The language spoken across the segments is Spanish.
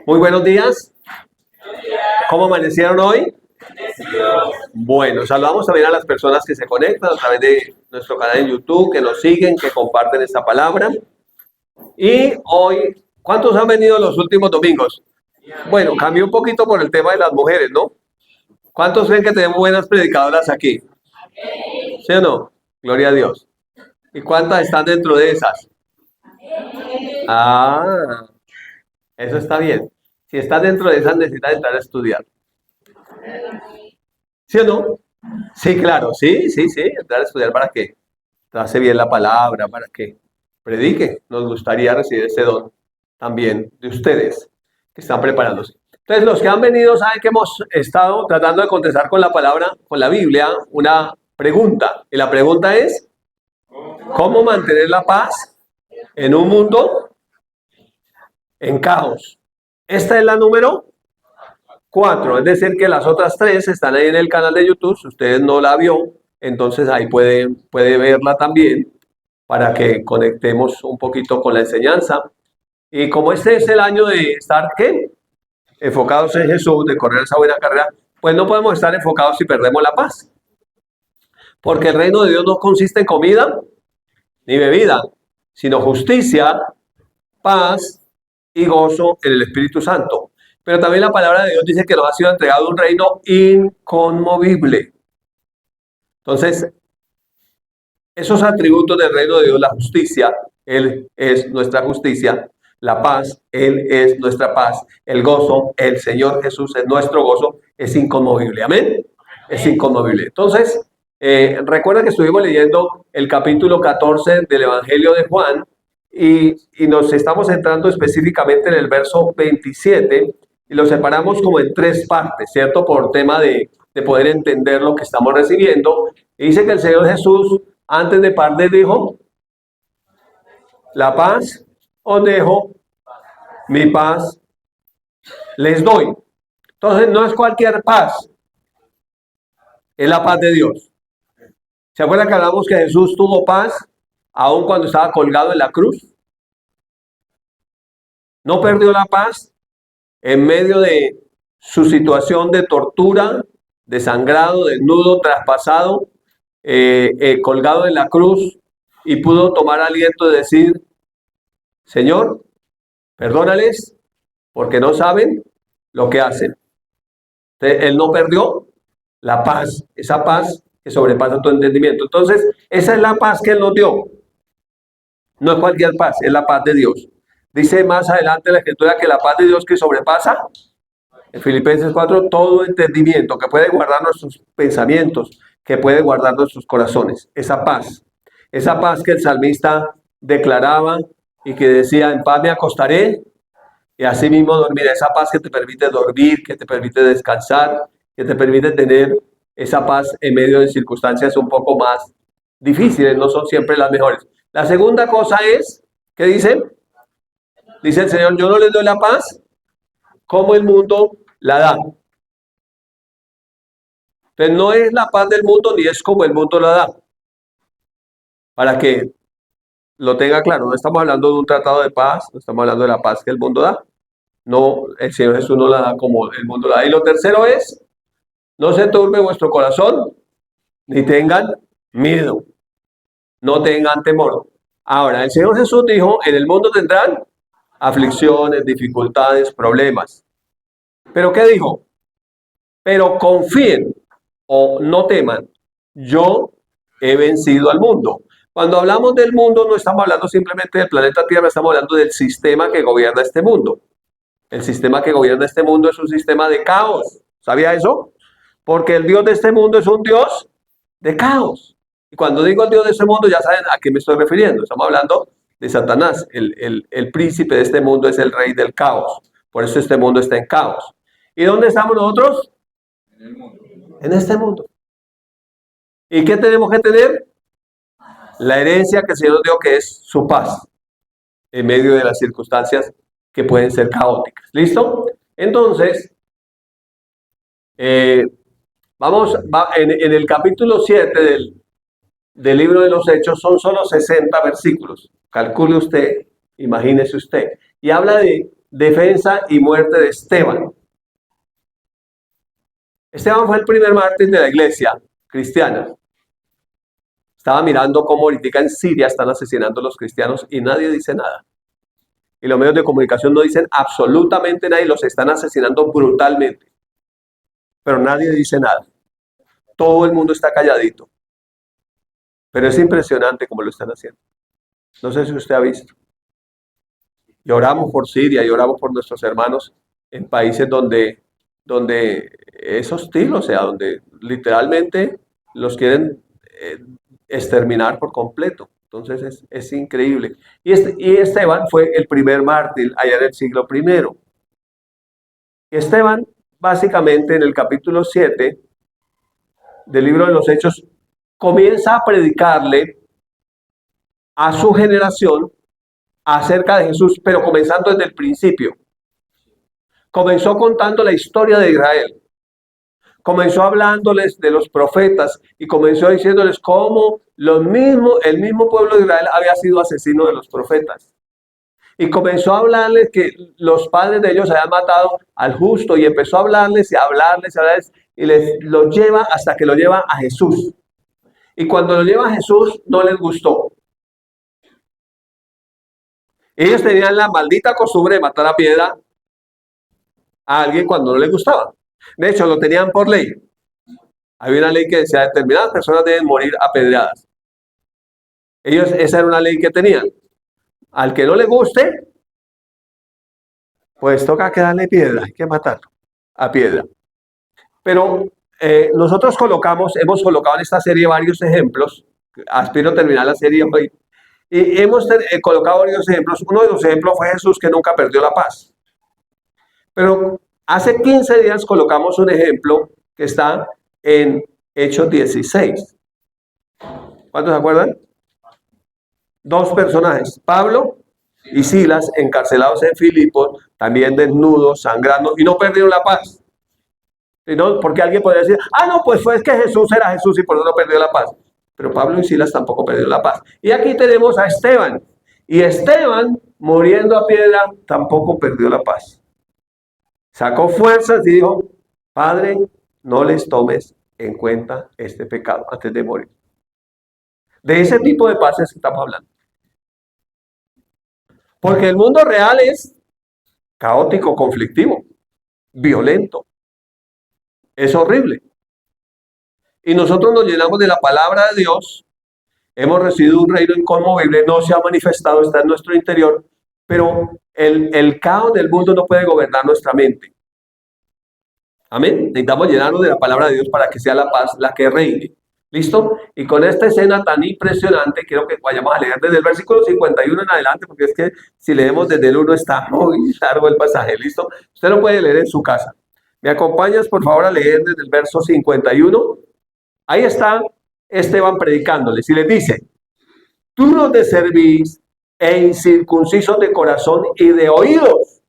Muy buenos días. ¿Cómo amanecieron hoy? Bueno, saludamos también a las personas que se conectan a través de nuestro canal en YouTube, que nos siguen, que comparten esta palabra. Y hoy, ¿cuántos han venido los últimos domingos? Bueno, cambió un poquito por el tema de las mujeres, ¿no? ¿Cuántos creen que tenemos buenas predicadoras aquí? ¿Sí o no? Gloria a Dios. ¿Y cuántas están dentro de esas? Ah, eso está bien. Si estás dentro de esas, necesitas entrar a estudiar. ¿Sí o no? Sí, claro, sí, entrar a estudiar para que trace bien la palabra, para que predique. Nos gustaría recibir ese don también de ustedes que están preparándose. Entonces, los que han venido saben que hemos estado tratando de contestar con la palabra, con la Biblia, una pregunta. Y la pregunta es, ¿cómo mantener la paz en un mundo en caos? Esta es la número 4, es decir que las otras 3 están ahí en el canal de YouTube. Si usted no la vio, entonces ahí puede verla también para que conectemos un poquito con la enseñanza. Y como este es el año de estar, ¿qué? Enfocados en Jesús, de correr esa buena carrera, pues no podemos estar enfocados si perdemos la paz. Porque el reino de Dios no consiste en comida ni bebida, sino justicia, paz y gozo en el Espíritu Santo. Pero también la palabra de Dios dice que nos ha sido entregado un reino inconmovible. Entonces, esos atributos del reino de Dios, la justicia, Él es nuestra justicia, la paz, Él es nuestra paz, el gozo, el Señor Jesús es nuestro gozo, es inconmovible. Amén. Es inconmovible. Entonces, recuerda que estuvimos leyendo el capítulo 14 del Evangelio de Juan y nos estamos centrando específicamente en el verso 27 y lo separamos como en 3 partes, ¿cierto? Por tema de poder entender lo que estamos recibiendo. Y dice que el Señor Jesús, antes de partir, dijo, la paz os dejo, mi paz les doy. Entonces, no es cualquier paz, es la paz de Dios. ¿Se acuerdan que hablamos que Jesús tuvo paz aun cuando estaba colgado en la cruz? No perdió la paz en medio de su situación de tortura, de sangrado, desnudo, traspasado, colgado en la cruz, y pudo tomar aliento de decir, Señor, perdónales porque no saben lo que hacen. Entonces, él no perdió la paz, esa paz que sobrepasa tu entendimiento. Entonces, esa es la paz que él nos dio. No es cualquier paz, es la paz de Dios. Dice más adelante la Escritura que la paz de Dios que sobrepasa, en Filipenses 4, todo entendimiento, que puede guardar nuestros pensamientos, que puede guardar nuestros corazones. Esa paz que el salmista declaraba y que decía, en paz me acostaré y así mismo dormir. Esa paz que te permite dormir, que te permite descansar, que te permite tener esa paz en medio de circunstancias un poco más difíciles, no son siempre las mejores. La segunda cosa es, ¿qué dice? Dice el Señor, yo no les doy la paz como el mundo la da. Entonces no es la paz del mundo ni es como el mundo la da. Para que lo tenga claro, no estamos hablando de un tratado de paz, no estamos hablando de la paz que el mundo da. No, el Señor Jesús no la da como el mundo la da. Y lo tercero es, no se turbe vuestro corazón, ni tengan miedo, no tengan temor. Ahora, el Señor Jesús dijo, en el mundo tendrán aflicciones, dificultades, problemas. ¿Pero qué dijo? Pero confíen o no teman, yo he vencido al mundo. Cuando hablamos del mundo no estamos hablando simplemente del planeta Tierra, estamos hablando del sistema que gobierna este mundo. El sistema que gobierna este mundo es un sistema de caos. ¿Sabía eso? Porque el Dios de este mundo es un Dios de caos. Y cuando digo el Dios de este mundo, ya saben a qué me estoy refiriendo. Estamos hablando de Satanás. El príncipe de este mundo es el rey del caos. Por eso este mundo está en caos. ¿Y dónde estamos nosotros? En el mundo. En este mundo. ¿Y qué tenemos que tener? La herencia que el Señor nos dio, que es su paz, en medio de las circunstancias que pueden ser caóticas. ¿Listo? Entonces, en el capítulo 7 del libro de los Hechos son solo 60 versículos. Calcule usted, imagínese usted. Y habla de defensa y muerte de Esteban. Esteban fue el primer mártir de la iglesia cristiana. Estaba mirando cómo ahorita en Siria están asesinando a los cristianos y nadie dice nada. Y los medios de comunicación no dicen absolutamente nada y los están asesinando brutalmente. Pero nadie dice nada. Todo el mundo está calladito. Pero es impresionante cómo lo están haciendo. No sé si usted ha visto. Y oramos por Siria y oramos por nuestros hermanos en países donde es hostil, o sea, donde literalmente los quieren exterminar por completo. Entonces es increíble. Y Esteban fue el primer mártir allá en el siglo I. Esteban, básicamente en el capítulo 7 del libro de los Hechos, comienza a predicarle a su generación acerca de Jesús, pero comenzando desde el principio. Comenzó contando la historia de Israel. Comenzó hablándoles de los profetas y comenzó diciéndoles cómo el mismo pueblo de Israel había sido asesino de los profetas. Y comenzó a hablarles que los padres de ellos habían matado al justo y empezó a hablarles y lo lleva hasta que lo lleva a Jesús. Y cuando lo lleva a Jesús no les gustó. Ellos tenían la maldita costumbre de matar a piedra a alguien cuando no les gustaba. De hecho, lo tenían por ley. Había una ley que decía determinadas personas deben morir apedreadas. Ellos, esa era una ley que tenían. Al que no le guste, pues toca que darle piedra, hay que matarlo a piedra. Pero nosotros hemos colocado en esta serie varios ejemplos. Aspiro a terminar la serie hoy. Y hemos colocado varios ejemplos. Uno de los ejemplos fue Jesús, que nunca perdió la paz. Pero hace 15 días colocamos un ejemplo que está en Hechos 16. ¿Cuántos se acuerdan? Dos personajes, Pablo y Silas, encarcelados en Filipos, también desnudos, sangrando, y no perdieron la paz. ¿No? Porque alguien podría decir, no, pues fue que Jesús era Jesús y por eso no perdió la paz. Pero Pablo y Silas tampoco perdieron la paz. Y aquí tenemos a Esteban. Y Esteban, muriendo a piedra, tampoco perdió la paz. Sacó fuerzas y dijo, Padre, no les tomes en cuenta este pecado antes de morir. De ese tipo de paz estamos hablando. Porque el mundo real es caótico, conflictivo, violento. Es horrible. Y nosotros nos llenamos de la palabra de Dios. Hemos recibido un reino inconmovible, no se ha manifestado, está en nuestro interior. Pero el caos del mundo no puede gobernar nuestra mente. Amén. Necesitamos llenarnos de la palabra de Dios para que sea la paz la que reine. ¿Listo? Y con esta escena tan impresionante, quiero que vayamos a leer desde el versículo 51 en adelante, porque es que si leemos desde el 1 está muy largo el pasaje. ¿Listo? Usted lo puede leer en su casa. ¿Me acompañas, por favor, a leer desde el verso 51? Ahí está Esteban predicándoles y les dice, duros de cerviz e incircuncisos de corazón y de oídos,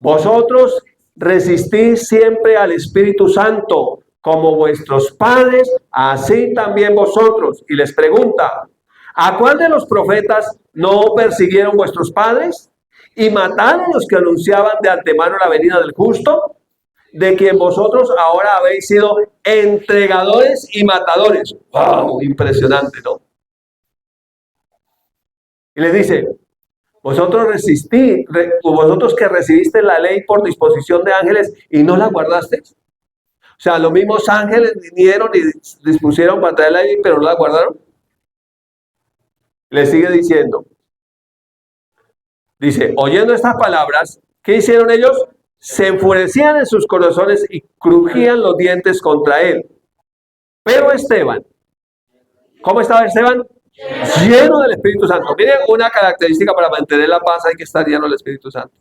vosotros resistís siempre al Espíritu Santo, como vuestros padres, así también vosotros. Y les pregunta, ¿a cuál de los profetas no persiguieron vuestros padres? ¿Y mataron a los que anunciaban de antemano la venida del justo? De quien vosotros ahora habéis sido entregadores y matadores. ¡Wow! Impresionante, ¿no? Y les dice, vosotros que recibiste la ley por disposición de ángeles y no la guardasteis. O sea, los mismos ángeles vinieron y dispusieron para traer la ley, pero no la guardaron. Le sigue diciendo. Dice, oyendo estas palabras, ¿qué hicieron ellos? Se enfurecían en sus corazones y crujían los dientes contra él. Pero Esteban, ¿cómo estaba Esteban? Lleno del Espíritu Santo. Miren, una característica para mantener la paz hay que estar lleno del Espíritu Santo.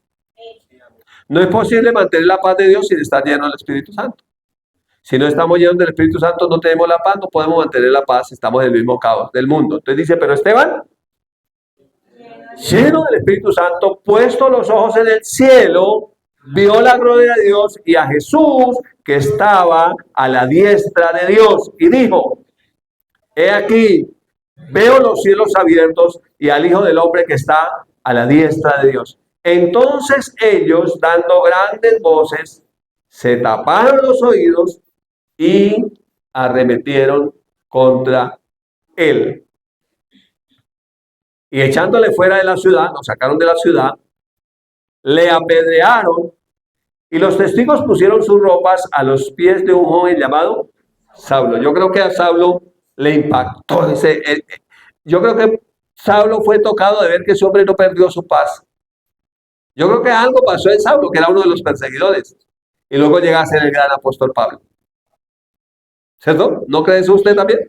No es posible mantener la paz de Dios sin estar lleno del Espíritu Santo. Si no estamos llenos del Espíritu Santo, no tenemos la paz, no podemos mantener la paz, estamos en el mismo caos del mundo. Entonces dice, pero Esteban, lleno del Espíritu Santo, puesto los ojos en el cielo, vio la gloria de Dios y a Jesús que estaba a la diestra de Dios y dijo, he aquí, veo los cielos abiertos y al Hijo del Hombre que está a la diestra de Dios. Entonces ellos, dando grandes voces, se taparon los oídos y arremetieron contra él. Y echándole fuera de la ciudad, lo sacaron de la ciudad, le apedrearon y los testigos pusieron sus ropas a los pies de un joven llamado Saulo. Yo creo que a Saulo le impactó yo creo que Saulo fue tocado de ver que ese hombre no perdió su paz. Yo creo que algo pasó en Saulo, que era uno de los perseguidores, y luego llega a ser el gran apóstol Pablo. ¿Cierto? ¿No cree eso usted también?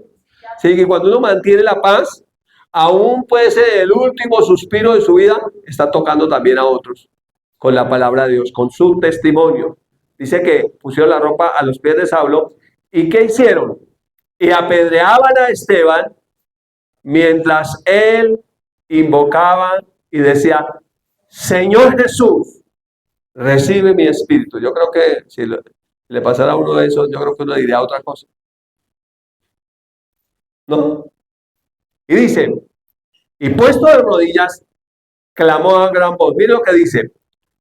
Sí, que cuando uno mantiene la paz, aún puede ser el último suspiro de su vida, está tocando también a otros con la palabra de Dios, con su testimonio. Dice que pusieron la ropa a los pies de Saulo, ¿y qué hicieron? Y apedreaban a Esteban mientras él invocaba y decía, Señor Jesús, recibe mi espíritu. Yo creo que si le pasara a uno de esos, yo creo que uno diría otra cosa. ¿No? Y dice, y puesto de rodillas, clamó a gran voz. Mire lo que dice,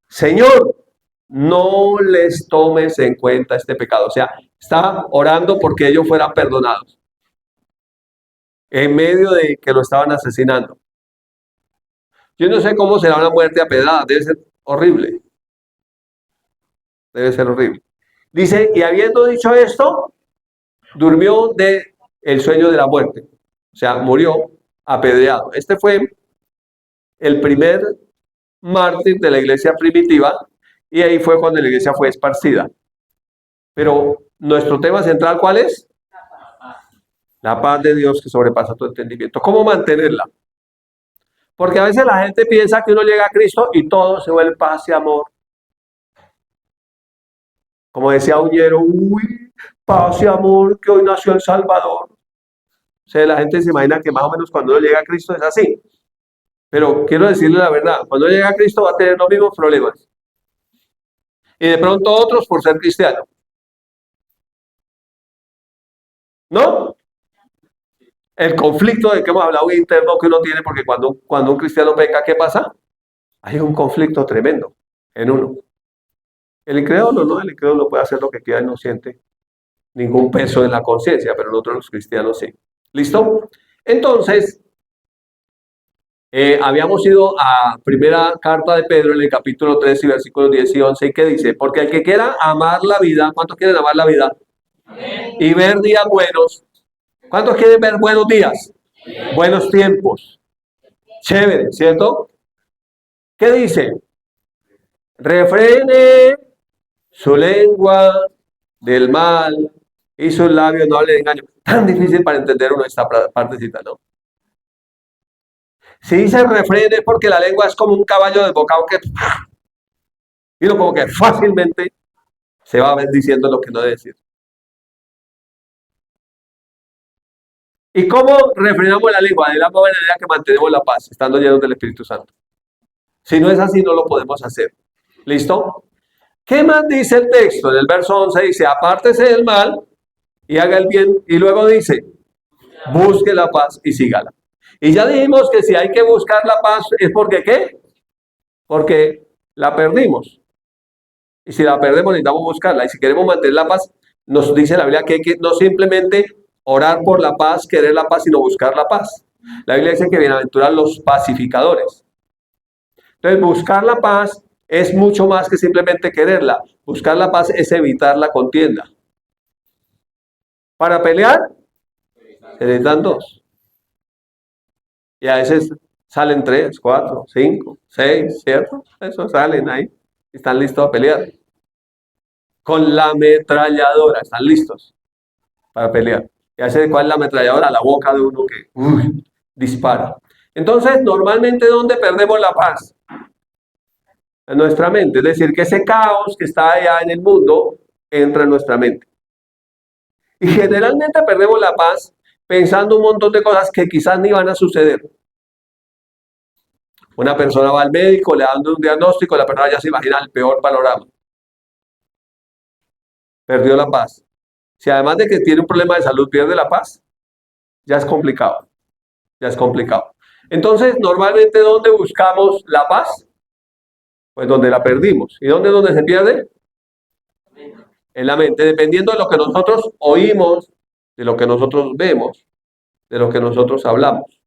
Señor, no les tomes en cuenta este pecado. O sea, estaba orando porque ellos fueran perdonados en medio de que lo estaban asesinando. Yo no sé cómo será una muerte apedrada, debe ser horrible. Debe ser horrible. Dice, y habiendo dicho esto, durmió de el sueño de la muerte. O sea, murió apedreado. Este fue el primer mártir de la iglesia primitiva y ahí fue cuando la iglesia fue esparcida. Pero nuestro tema central, ¿cuál es? La paz de Dios que sobrepasa tu entendimiento. ¿Cómo mantenerla? Porque a veces la gente piensa que uno llega a Cristo y todo se vuelve paz y amor. Como decía Uñero, uy, paz y amor, que hoy nació el Salvador. O sea, la gente se imagina que más o menos cuando uno llega a Cristo es así. Pero quiero decirle la verdad, cuando llega a Cristo va a tener los mismos problemas. Y de pronto otros por ser cristiano. ¿No? El conflicto de que hemos hablado interno que uno tiene, porque cuando un cristiano peca, ¿qué pasa? Hay un conflicto tremendo en uno. El incrédulo no, el incrédulo puede hacer lo que quiera y no siente ningún peso en la conciencia, pero nosotros los cristianos sí. ¿Listo? Entonces, habíamos ido a primera carta de Pedro en el capítulo 3 y versículos 10 y 11, ¿y qué dice? Porque el que quiera amar la vida, ¿cuántos quieren amar la vida? Y ver días buenos. ¿Cuántos quieren ver buenos días? Buenos tiempos. Chévere, ¿cierto? ¿Qué dice? Refrene su lengua del mal y sus labios no hablen de engaño. Tan difícil para entender uno esta partecita, ¿no? Si dice refrene es porque la lengua es como un caballo desbocado que... Y uno como que fácilmente se va diciendo lo que no debe decir. ¿Y cómo refrenamos la lengua? De la misma manera que mantenemos la paz, estando llenos del Espíritu Santo. Si no es así, no lo podemos hacer. ¿Listo? ¿Qué más dice el texto? En el verso 11 dice, apártese del mal y haga el bien. Y luego dice, busque la paz y sígala. Y ya dijimos que si hay que buscar la paz es porque ¿qué? Porque la perdimos. Y si la perdemos necesitamos buscarla. Y si queremos mantener la paz, nos dice la Biblia que hay que no simplemente orar por la paz, querer la paz, sino buscar la paz. La Biblia dice que bienaventurados los pacificadores. Entonces, buscar la paz es mucho más que simplemente quererla. Buscar la paz es evitar la contienda. Para pelear, se necesitan dos. Y a veces salen 3, 4, 5, 6, ¿cierto? Eso salen ahí. Están listos a pelear. Con la ametralladora, están listos para pelear. Y a veces, ¿cuál es la ametralladora? La boca de uno que dispara. Entonces, normalmente, ¿dónde perdemos la paz? En nuestra mente. Es decir, que ese caos que está allá en el mundo entra en nuestra mente. Y generalmente perdemos la paz pensando un montón de cosas que quizás ni van a suceder. Una persona va al médico, le dan un diagnóstico, la persona ya se imagina el peor panorama. Perdió la paz. Si además de que tiene un problema de salud pierde la paz, ya es complicado. Ya es complicado. Entonces, normalmente, ¿dónde buscamos la paz? Pues donde la perdimos. ¿Y dónde se pierde? En la mente, dependiendo de lo que nosotros oímos, de lo que nosotros vemos, de lo que nosotros hablamos.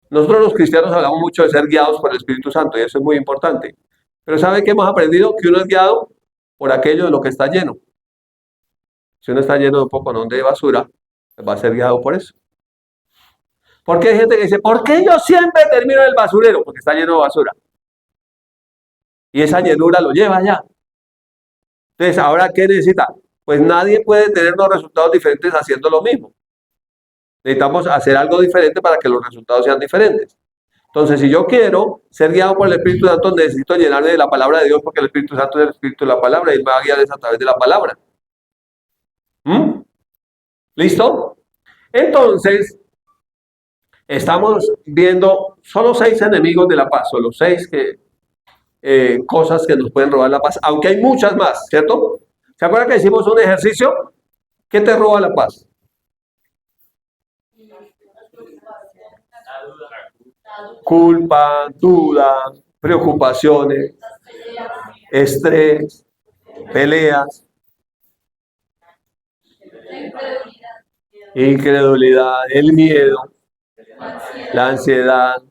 Nosotros los cristianos hablamos mucho de ser guiados por el Espíritu Santo y eso es muy importante. Pero ¿sabe qué hemos aprendido? Que uno es guiado por aquello de lo que está lleno. Si uno está lleno de un poco de basura, pues va a ser guiado por eso. Porque hay gente que dice, ¿por qué yo siempre termino en el basurero? Porque está lleno de basura. Y esa llenura lo lleva allá. Entonces, ¿ahora qué necesita? Pues nadie puede tener unos resultados diferentes haciendo lo mismo. Necesitamos hacer algo diferente para que los resultados sean diferentes. Entonces, si yo quiero ser guiado por el Espíritu Santo, necesito llenarme de la palabra de Dios, porque el Espíritu Santo es el Espíritu de la palabra y me va a guiar a través de la palabra. ¿Listo? Entonces, estamos viendo solo 6 enemigos de la paz, solo 6 cosas que nos pueden robar la paz, aunque hay muchas más, ¿cierto? ¿Se acuerdan que hicimos un ejercicio? ¿Qué te roba la paz? Culpa, duda, preocupaciones, estrés, peleas, incredulidad, el miedo, la ansiedad,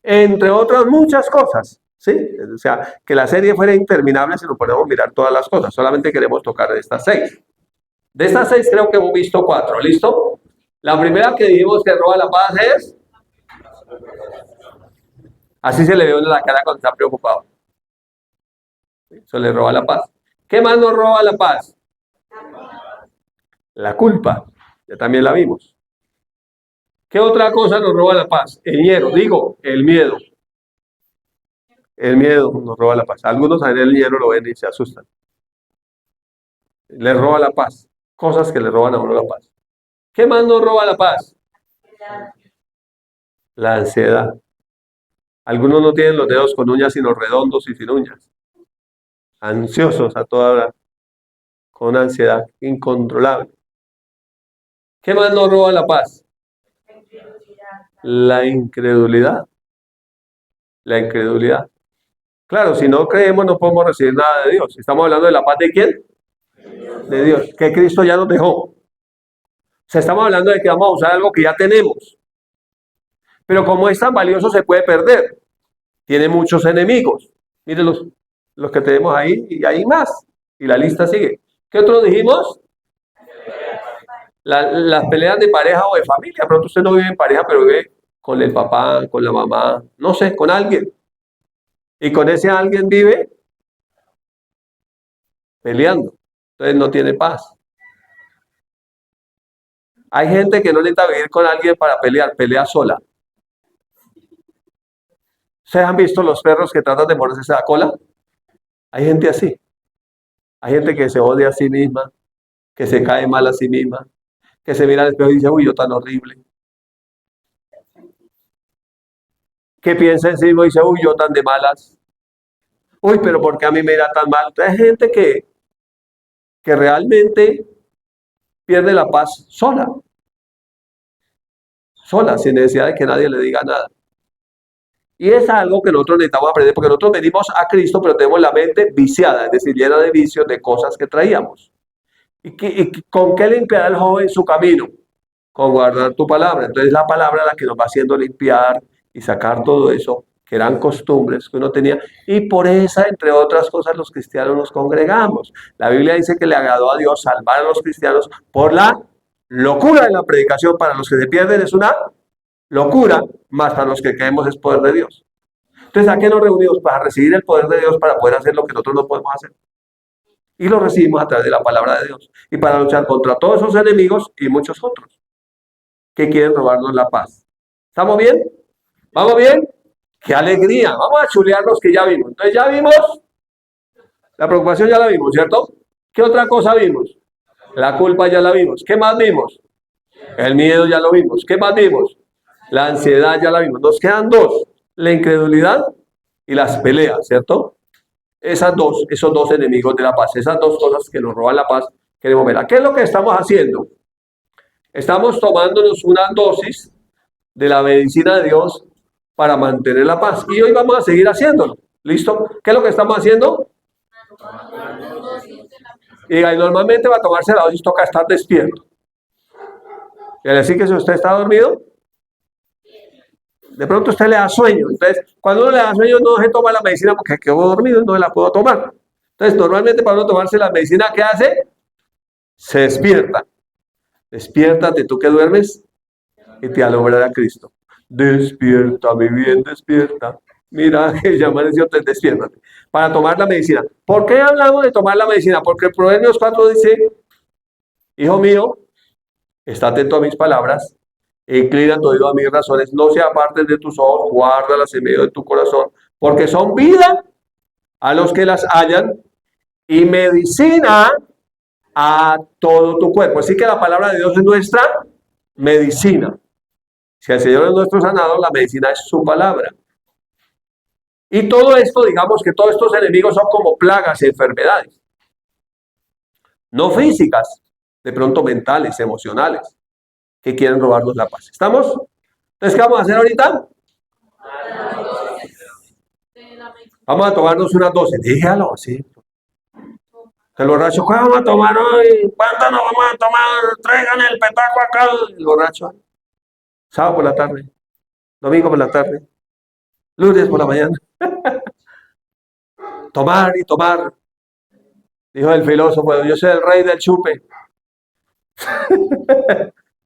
entre otras muchas cosas, ¿sí? O sea, que la serie fuera interminable si nos ponemos a mirar todas las cosas, solamente queremos tocar de estas 6. De estas 6 creo que hemos visto 4, ¿listo? La primera que dijimos que roba la paz es... Así se le ve en la cara cuando está preocupado. Eso le roba la paz. ¿Qué más nos roba la paz? La culpa. Ya también la vimos. ¿Qué otra cosa nos roba la paz? El miedo, el miedo. El miedo nos roba la paz. Algunos en el miedo lo ven y se asustan. Le roba la paz. Cosas que le roban a uno la paz. ¿Qué más nos roba la paz? La ansiedad. Algunos no tienen los dedos con uñas, sino redondos y sin uñas. Ansiosos a toda hora. Con ansiedad incontrolable. ¿Qué más nos roba la paz? La incredulidad. La incredulidad. Claro, si no creemos no podemos recibir nada de Dios. Estamos hablando de la paz de ¿quién? De Dios. Que Cristo ya nos dejó. O sea, estamos hablando de que vamos a usar algo que ya tenemos. Pero como es tan valioso se puede perder. Tiene muchos enemigos. Miren los que tenemos ahí y hay más. Y la lista sigue. ¿Qué otros dijimos? Las peleas de pareja o de familia. Pronto usted no vive en pareja, pero vive con el papá, con la mamá, no sé, con alguien. Y con ese alguien vive peleando. Entonces no tiene paz. Hay gente que no necesita vivir con alguien para pelear, pelea sola. ¿Ustedes han visto los perros que tratan de morderse la cola? Hay gente así. Hay gente que se odia a sí misma, que se cae mal a sí misma, que se mira al espejo y dice, uy, yo tan horrible. Que piensa en sí mismo y dice, uy, yo tan de malas. Uy, pero ¿por qué a mí me irá tan mal? Entonces, hay gente que realmente pierde la paz sola. Sola, sin necesidad de que nadie le diga nada. Y es algo que nosotros necesitamos aprender, porque nosotros venimos a Cristo, pero tenemos la mente viciada, es decir, llena de vicios, de cosas que traíamos. ¿Y con qué limpiará el joven su camino? Con guardar tu palabra. Entonces la palabra es la que nos va haciendo limpiar y sacar todo eso, que eran costumbres que uno tenía. Y por esa, entre otras cosas, los cristianos nos congregamos. La Biblia dice que le agradó a Dios salvar a los cristianos por la locura de la predicación. Para los que se pierden es una locura, más para los que creemos es poder de Dios. Entonces, ¿a qué nos reunimos? Para recibir el poder de Dios, para poder hacer lo que nosotros no podemos hacer. Y lo recibimos a través de la palabra de Dios. Y para luchar contra todos esos enemigos y muchos otros que quieren robarnos la paz. ¿Estamos bien? ¿Vamos bien? ¡Qué alegría! Vamos a chulear los que ya vimos. Entonces, ya vimos. La preocupación ya la vimos, ¿cierto? ¿Qué otra cosa vimos? La culpa ya la vimos. ¿Qué más vimos? El miedo ya lo vimos. ¿Qué más vimos? La ansiedad ya la vimos. Nos quedan 2. La incredulidad y las peleas, ¿cierto? Esos dos enemigos de la paz, esas 2 cosas que nos roban la paz, queremos ver. ¿Qué es lo que estamos haciendo? Estamos tomándonos una dosis de la medicina de Dios para mantener la paz. Y hoy vamos a seguir haciéndolo. ¿Listo? ¿Qué es lo que estamos haciendo? Y normalmente para tomarse la dosis toca estar despierto. Quiere decir que si usted está dormido, de pronto usted le da sueño. Entonces, cuando uno le da sueño, no se toma la medicina porque quedó dormido, no se la puedo tomar. Entonces, normalmente para uno tomarse la medicina, ¿qué hace? Se despierta. Despiértate tú que duermes y te alumbrará Cristo. Despierta, mi bien, despierta. Mira que ya amaneció, despiértate. Para tomar la medicina. ¿Por qué hablamos de tomar la medicina? Porque el Proverbios 4 dice, hijo mío, está atento a mis palabras, inclina tu oído a mis razones, no se aparten de tus ojos, guárdalas en medio de tu corazón, porque son vida a los que las hallan y medicina a todo tu cuerpo. Así que la palabra de Dios es nuestra medicina. Si el Señor es nuestro sanador, la medicina es su palabra. Y todo esto, digamos que todos estos enemigos son como plagas y enfermedades. No físicas, de pronto mentales, emocionales, que quieren robarnos la paz. ¿Estamos? Entonces, ¿qué vamos a hacer ahorita? Vamos a tomarnos unas dosis. Dígalo, sí. El borracho, ¿qué vamos a tomar hoy? ¿Cuánto nos vamos a tomar? Traigan el petaco acá. El borracho. Sábado por la tarde. Domingo por la tarde. Lunes por la mañana. Tomar y tomar. Dijo el filósofo, yo soy el rey del chupe.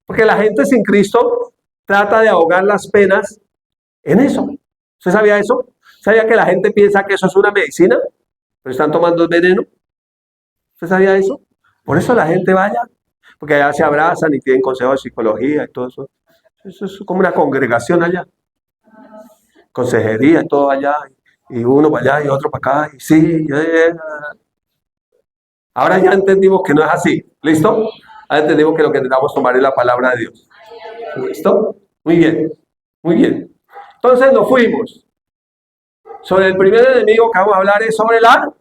Porque la gente sin Cristo trata de ahogar las penas en eso. ¿Usted sabía eso? ¿Sabía que la gente piensa que eso es una medicina? Pero están tomando el veneno. ¿Usted sabía eso? Por eso la gente vaya. Porque allá se abrazan y tienen consejos de psicología y todo eso. Eso es como una congregación allá. Consejería y todo allá. Y uno para allá y otro para acá. Y sí. Ahora ya entendimos que no es así. ¿Listo? Ahora entendimos que lo que necesitamos tomar es la palabra de Dios. ¿Listo? Muy bien. Muy bien. Entonces nos fuimos. Sobre el primer enemigo que vamos a hablar es sobre la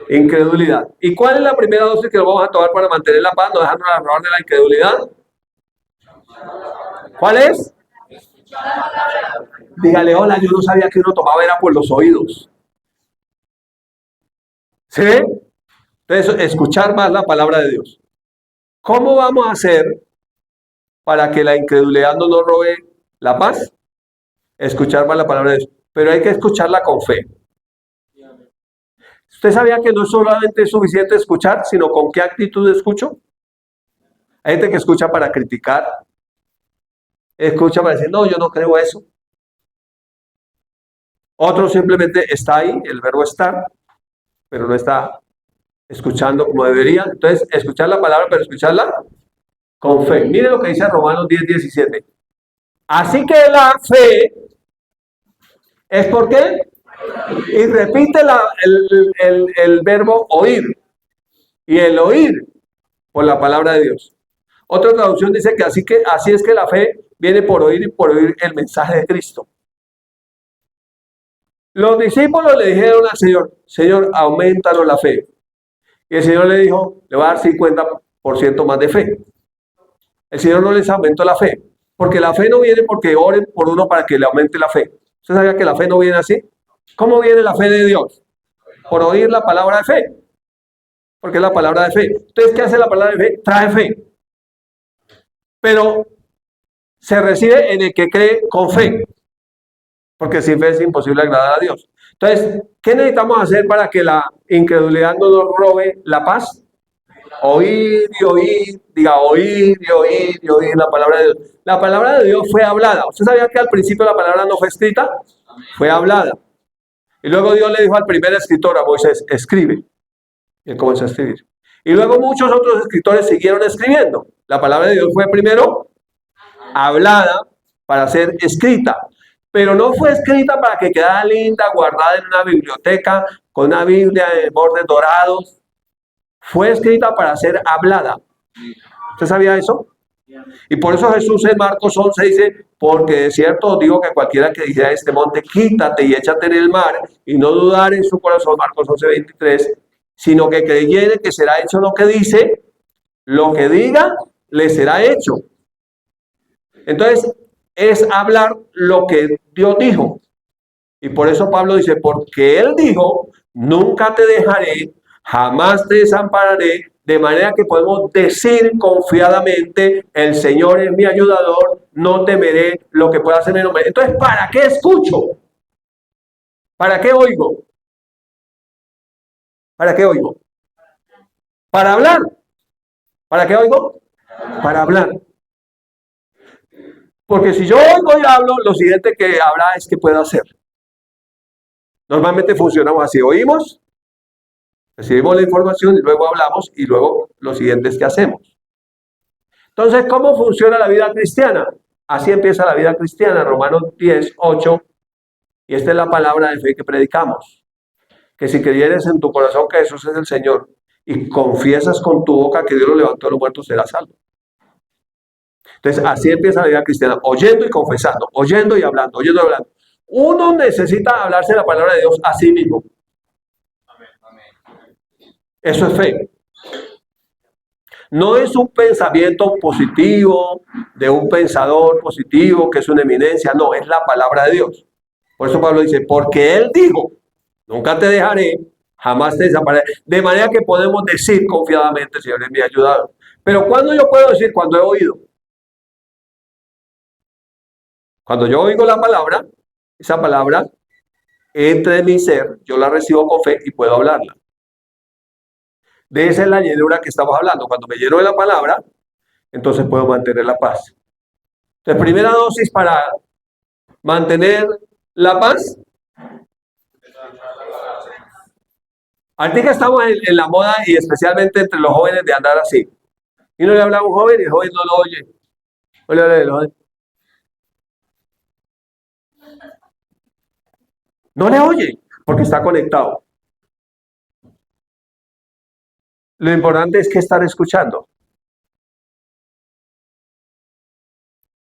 incredulidad. ¿Y cuál es la primera dosis que nos vamos a tomar para mantener la paz, no dejarnos robar de la incredulidad? ¿Cuál es? Dígale, hola, yo no sabía que uno tomaba era por los oídos. ¿Sí? Entonces, escuchar más la palabra de Dios. ¿Cómo vamos a hacer para que la incredulidad no nos robe la paz? Escuchar más la palabra de Dios. Pero hay que escucharla con fe. ¿Usted sabía que no solamente es suficiente escuchar, sino con qué actitud escucho? Hay gente que escucha para criticar, escucha para decir, no, yo no creo eso. Otro simplemente está ahí, el verbo estar, pero no está escuchando como debería. Entonces, escuchar la palabra, pero escucharla con fe. Mire lo que dice Romanos 10:17. Así que la fe es ¿por qué? Y repite el verbo oír. Y el oír por la palabra de Dios. Otra traducción dice que así es que la fe viene por oír y por oír el mensaje de Cristo. Los discípulos le dijeron al Señor, Señor, aumentanos la fe. Y el Señor le dijo, le va a dar 50% más de fe. El Señor no les aumentó la fe, porque la fe no viene porque oren por uno para que le aumente la fe. ¿Usted sabía que la fe no viene así? ¿Cómo viene la fe de Dios? Por oír la palabra de fe. Porque es la palabra de fe. Entonces, ¿qué hace la palabra de fe? Trae fe. Pero se recibe en el que cree con fe. Porque sin fe es imposible agradar a Dios. Entonces, ¿qué necesitamos hacer para que la incredulidad no nos robe la paz? Oír y oír, diga oír y oír y oír la palabra de Dios. La palabra de Dios fue hablada. ¿Usted sabía que al principio la palabra no fue escrita? Fue hablada. Y luego Dios le dijo al primer escritor, a Moisés, escribe. Y él comenzó a escribir. Y luego muchos otros escritores siguieron escribiendo. La palabra de Dios fue primero hablada para ser escrita. Pero no fue escrita para que quedara linda, guardada en una biblioteca, con una Biblia de bordes dorados. Fue escrita para ser hablada. ¿Usted sabía eso? Y por eso Jesús en Marcos 11 dice, porque de cierto os digo que cualquiera que dijera a este monte, quítate y échate en el mar, y no dudar en su corazón, Marcos 11:23, sino que creyere que será hecho lo que dice, lo que diga, le será hecho. Entonces, es hablar lo que Dios dijo. Y por eso Pablo dice, porque Él dijo, nunca te dejaré, jamás te desampararé, de manera que podemos decir confiadamente, el Señor es mi ayudador, no temeré lo que pueda hacer en el hombre. Entonces, ¿para qué escucho? ¿Para qué oigo? ¿Para qué oigo? Para hablar. ¿Para qué oigo? Para hablar. Porque si yo oigo y hablo, lo siguiente que habrá es que puedo hacer. Normalmente funcionamos así, oímos, recibimos la información y luego hablamos y luego lo siguiente es que hacemos. Entonces, ¿cómo funciona la vida cristiana? Así empieza la vida cristiana, Romanos 10:8, y esta es la palabra de fe que predicamos. Que si creyeres en tu corazón que Jesús es el Señor y confiesas con tu boca que Dios lo levantó de los muertos, serás salvo. Entonces, así empieza la vida cristiana, oyendo y confesando, oyendo y hablando, oyendo y hablando. Uno necesita hablarse la palabra de Dios a sí mismo. Eso es fe. No es un pensamiento positivo de un pensador positivo que es una eminencia, no, es la palabra de Dios. Por eso Pablo dice, porque Él dijo, nunca te dejaré, jamás te desapareceré. De manera que podemos decir confiadamente, Señor es mi ayudador. Pero ¿cuándo yo puedo decir? Cuando he oído. Cuando yo oigo la palabra, esa palabra entra en mi ser, yo la recibo con fe y puedo hablarla. De esa es la llenura que estamos hablando. Cuando me lleno de la palabra, entonces puedo mantener la paz. Entonces, primera dosis para mantener la paz. Ahorita estamos en la moda y especialmente entre los jóvenes de andar así. Y no le habla a un joven y el joven no lo oye. No le oye porque está conectado. Lo importante es que estar escuchando.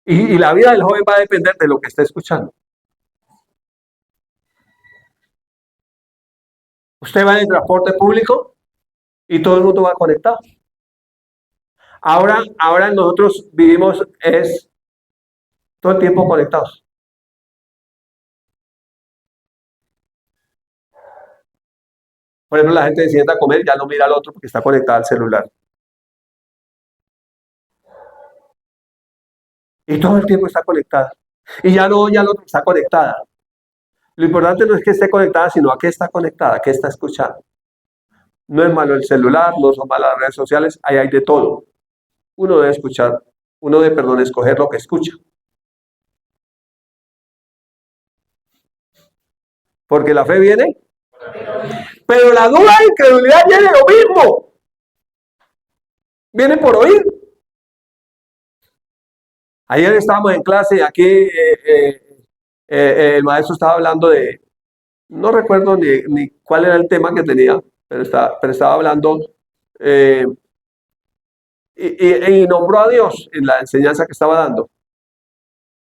Y la vida del joven va a depender de lo que esté escuchando. Usted va en el transporte público y todo el mundo va conectado. Ahora nosotros vivimos es todo el tiempo conectados. Por ejemplo, la gente se sienta a comer, ya no mira al otro porque está conectado al celular. Y todo el tiempo está conectada. Y ya no oye al otro que está conectada. Lo importante no es que esté conectada, sino a qué está conectada, a qué está escuchando. No es malo el celular, no son malas las redes sociales, ahí hay de todo. Uno debe escuchar, uno debe, escoger lo que escucha. Porque la fe viene, pero la duda e incredulidad viene lo mismo. Viene por oír. Ayer estábamos en clase y aquí el maestro estaba hablando de, no recuerdo ni cuál era el tema que tenía, pero estaba hablando y nombró a Dios en la enseñanza que estaba dando.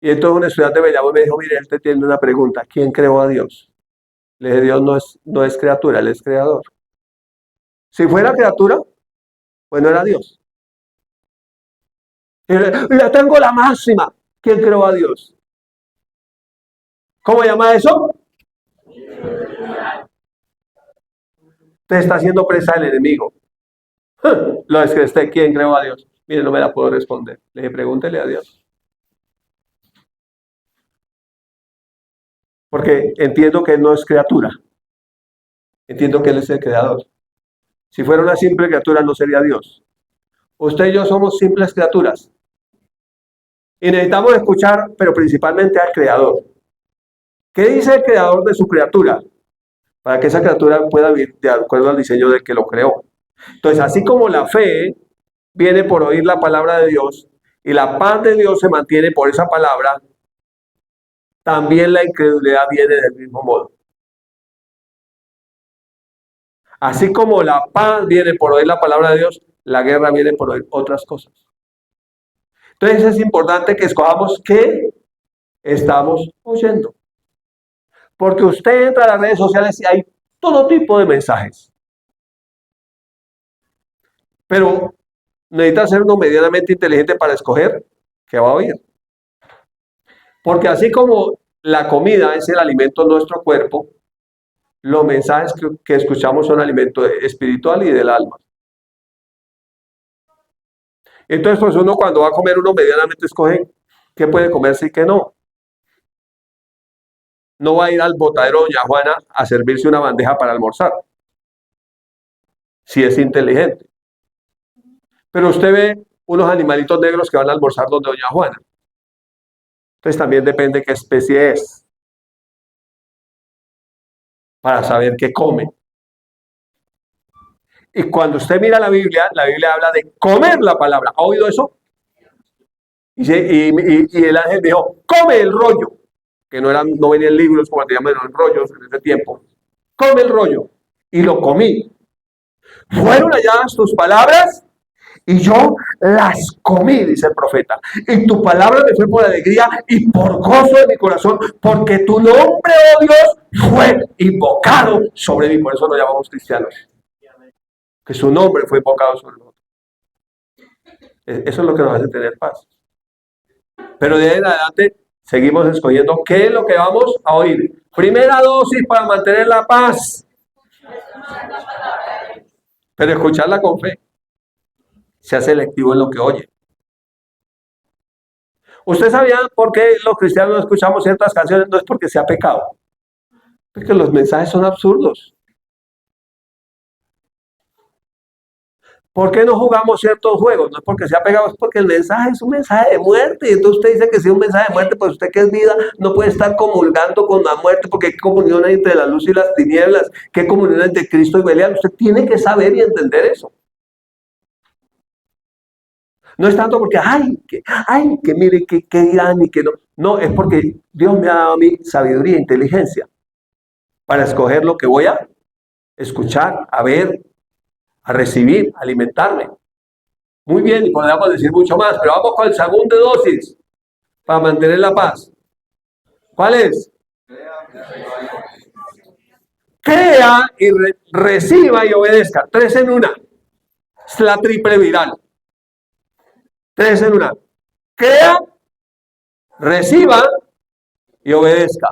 Y entonces un estudiante me llamó y me dijo, mire, él te tiene una pregunta, ¿quién creó a Dios? Le dije, Dios no es criatura, Él es creador. Si fuera criatura, pues no era Dios. Y le tengo la máxima, ¿quién creó a Dios? ¿Cómo llama eso? Te está haciendo presa el enemigo. Lo es que esté, ¿quién creó a Dios? Mire, no me la puedo responder. Le dije, pregúntele a Dios. Porque entiendo que Él no es criatura. Entiendo que Él es el creador. Si fuera una simple criatura, no sería Dios. Usted y yo somos simples criaturas. Y necesitamos escuchar, pero principalmente al creador. ¿Qué dice el creador de su criatura? Para que esa criatura pueda vivir de acuerdo al diseño del que lo creó. Entonces, así como la fe viene por oír la palabra de Dios y la paz de Dios se mantiene por esa palabra, también la incredulidad viene del mismo modo. Así como la paz viene por oír la palabra de Dios, la guerra viene por oír otras cosas. Entonces es importante que escojamos qué estamos oyendo. Porque usted entra a las redes sociales y hay todo tipo de mensajes. Pero necesita ser uno medianamente inteligente para escoger qué va a oír. Porque así como la comida es el alimento de nuestro cuerpo, los mensajes que escuchamos son alimento espiritual y del alma. Entonces, pues uno cuando va a comer, uno medianamente escoge qué puede comerse y qué no. No va a ir al botadero Doña Juana a servirse una bandeja para almorzar, si es inteligente. Pero usted ve unos animalitos negros que van a almorzar donde Doña Juana. Entonces también depende qué especie es, para saber qué come. Y cuando usted mira la Biblia habla de comer la palabra. ¿Ha oído eso? Y el ángel dijo, come el rollo, que no venían libros como te llaman los rollos en ese tiempo. Come el rollo. Y lo comí. Fueron halladas tus palabras y yo las comí, dice el profeta. Y tu palabra me fue por alegría y por gozo de mi corazón, porque tu nombre, oh Dios, fue invocado sobre mí. Por eso nos llamamos cristianos. Que su nombre fue invocado sobre nosotros. Eso es lo que nos hace tener paz. Pero de ahí en adelante seguimos escogiendo qué es lo que vamos a oír. Primera dosis para mantener la paz. Pero escucharla con fe. Sea selectivo en lo que oye. ¿Usted sabía por qué los cristianos no escuchamos ciertas canciones? No es porque sea pecado. Porque los mensajes son absurdos. ¿Por qué no jugamos ciertos juegos? No es porque sea pegado, es porque el mensaje es un mensaje de muerte. Y entonces usted dice que si es un mensaje de muerte, pues usted que es vida no puede estar comulgando con la muerte, porque qué comunión hay entre la luz y las tinieblas, qué comunión hay entre Cristo y Belial. Usted tiene que saber y entender eso. No es tanto porque, que mire, que dirán y que no. No, es porque Dios me ha dado a mí sabiduría e inteligencia para escoger lo que voy a escuchar, a ver, a recibir, a alimentarme. Muy bien, y podríamos decir mucho más, pero vamos con el segundo dosis para mantener la paz. ¿Cuál es? Crea y reciba y obedezca. 3 en 1. Es la triple viral. 3 en 1. Crea, reciba y obedezca.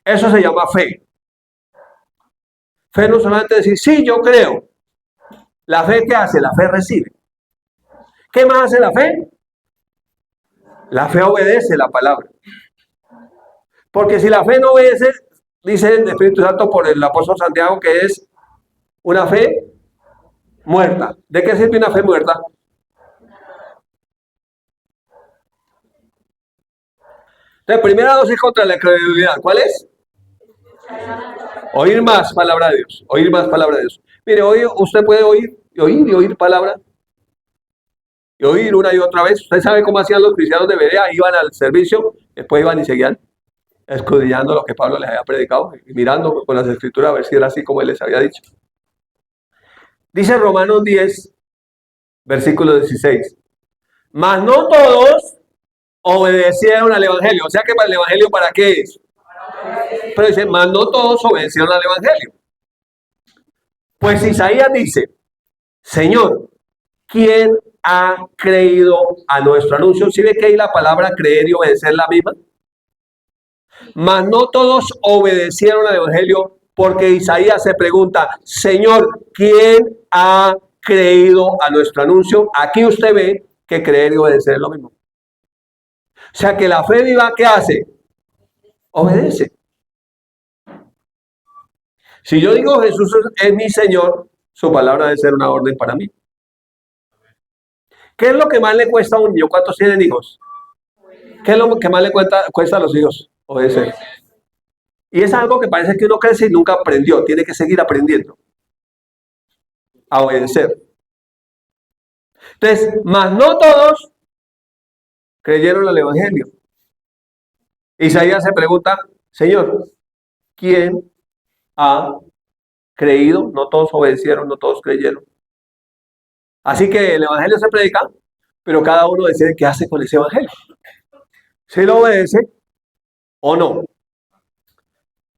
Eso se llama fe. Fe no solamente decir, sí, yo creo. La fe, ¿qué hace? La fe recibe. ¿Qué más hace la fe? La fe obedece la palabra. Porque si la fe no obedece, dice el Espíritu Santo por el apóstol Santiago, que es una fe muerta. ¿De qué sirve una fe muerta? Entonces, primera dosis contra la credibilidad. ¿Cuál es? Oír más palabra de Dios. Oír más palabra de Dios. Mire, hoy usted puede oír y oír palabra. Y oír una y otra vez. Usted sabe cómo hacían los cristianos de Berea. Iban al servicio, después iban y seguían escudriñando lo que Pablo les había predicado y mirando con las escrituras a ver si era así como él les había dicho. Dice Romanos 10, versículo 16. Mas no todos obedecieron al Evangelio. O sea que el Evangelio, ¿para qué es? Pero dice, mas no todos obedecieron al Evangelio. Pues Isaías dice, Señor, ¿quién ha creído a nuestro anuncio? ¿Sí ve que ahí la palabra creer y obedecer es la misma? Mas no todos obedecieron al Evangelio, porque Isaías se pregunta, Señor, ¿quién ha creído a nuestro anuncio? Aquí usted ve que creer y obedecer es lo mismo. O sea que la fe viva, ¿qué hace? Obedece. Si yo digo Jesús es mi Señor, su palabra debe ser una orden para mí. ¿Qué es lo que más le cuesta a un niño? ¿Cuántos tienen hijos? ¿Qué es lo que más le cuesta a los hijos? Obedecer. Y es algo que parece que uno crece y nunca aprendió. Tiene que seguir aprendiendo a obedecer. Entonces, más no todos creyeron al Evangelio. Isaías se pregunta, Señor, ¿quién ha creído? No todos obedecieron, no todos creyeron. Así que el Evangelio se predica, pero cada uno decide qué hace con ese Evangelio. Si lo obedece o no.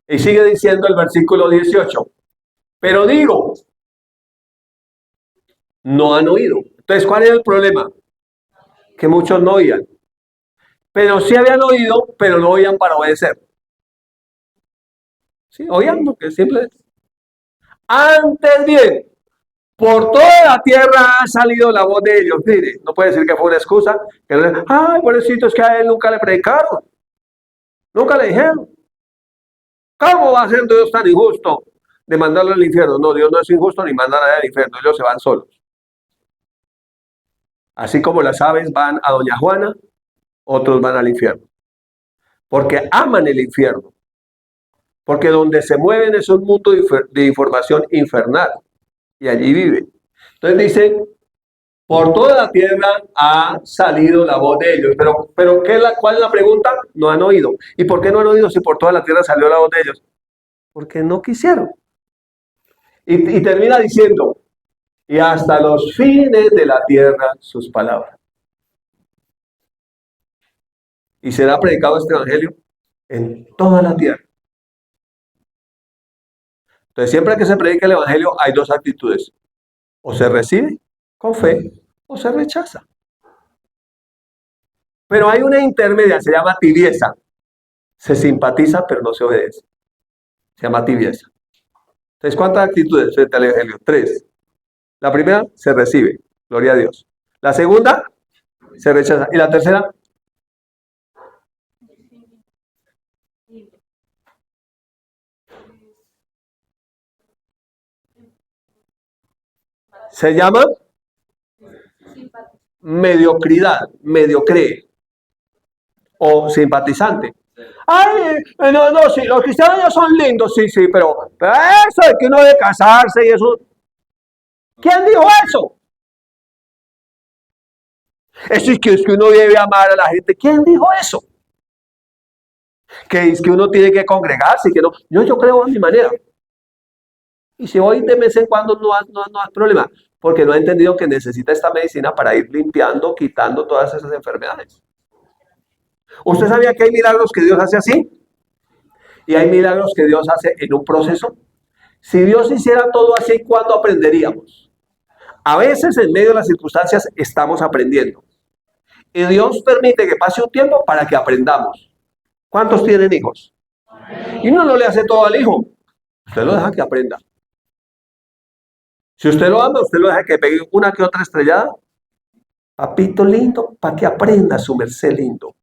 Y sigue diciendo el versículo 18. Pero digo, no han oído. Entonces, ¿cuál es el problema? Que muchos no oían. Pero sí habían oído, pero no oían para obedecer. Sí, oían porque simplemente. Antes bien, por toda la tierra ha salido la voz de ellos. Mire, no puede decir que fue una excusa. Que no, ay, pobrecito, es que a él nunca le predicaron. Nunca le dijeron. ¿Cómo va a ser Dios tan injusto de mandarlo al infierno? No, Dios no es injusto ni manda a nadie al infierno. Ellos se van solos. Así como las aves van a Doña Juana, otros van al infierno. Porque aman el infierno. Porque donde se mueven es un mundo de información infernal. Y allí viven. Entonces dice, por toda la tierra ha salido la voz de ellos. Pero ¿cuál es la pregunta? No han oído. ¿Y por qué no han oído si por toda la tierra salió la voz de ellos? Porque no quisieron. Y termina diciendo, y hasta los fines de la tierra sus palabras. Y será predicado este evangelio en toda la tierra. Entonces, siempre que se predica el evangelio hay dos actitudes. O se recibe con fe o se rechaza. Pero hay una intermedia, se llama tibieza. Se simpatiza pero no se obedece. Se llama tibieza. Entonces, ¿cuántas actitudes frente al evangelio? 3. La primera, se recibe. Gloria a Dios. La segunda, se rechaza. Y la tercera, se llama mediocridad, mediocre o simpatizante. Ay, no, sí, los cristianos ya son lindos, sí, pero eso de que uno debe casarse y eso. ¿Quién dijo eso? Eso es que uno debe amar a la gente. ¿Quién dijo eso? Que es que uno tiene que congregarse, que no. Yo creo a mi manera. Y si hoy de vez en cuando no hay problema, porque no ha entendido que necesita esta medicina para ir limpiando, quitando todas esas enfermedades. ¿Usted sabía que hay milagros que Dios hace así? Y hay milagros que Dios hace en un proceso. Si Dios hiciera todo así, ¿cuándo aprenderíamos? A veces en medio de las circunstancias estamos aprendiendo. Y Dios permite que pase un tiempo para que aprendamos. ¿Cuántos tienen hijos? Y uno no le hace todo al hijo. Usted lo deja que aprenda. Si usted lo ama, usted lo deja que pegue una que otra estrellada. Papito lindo, para que aprenda su merced lindo.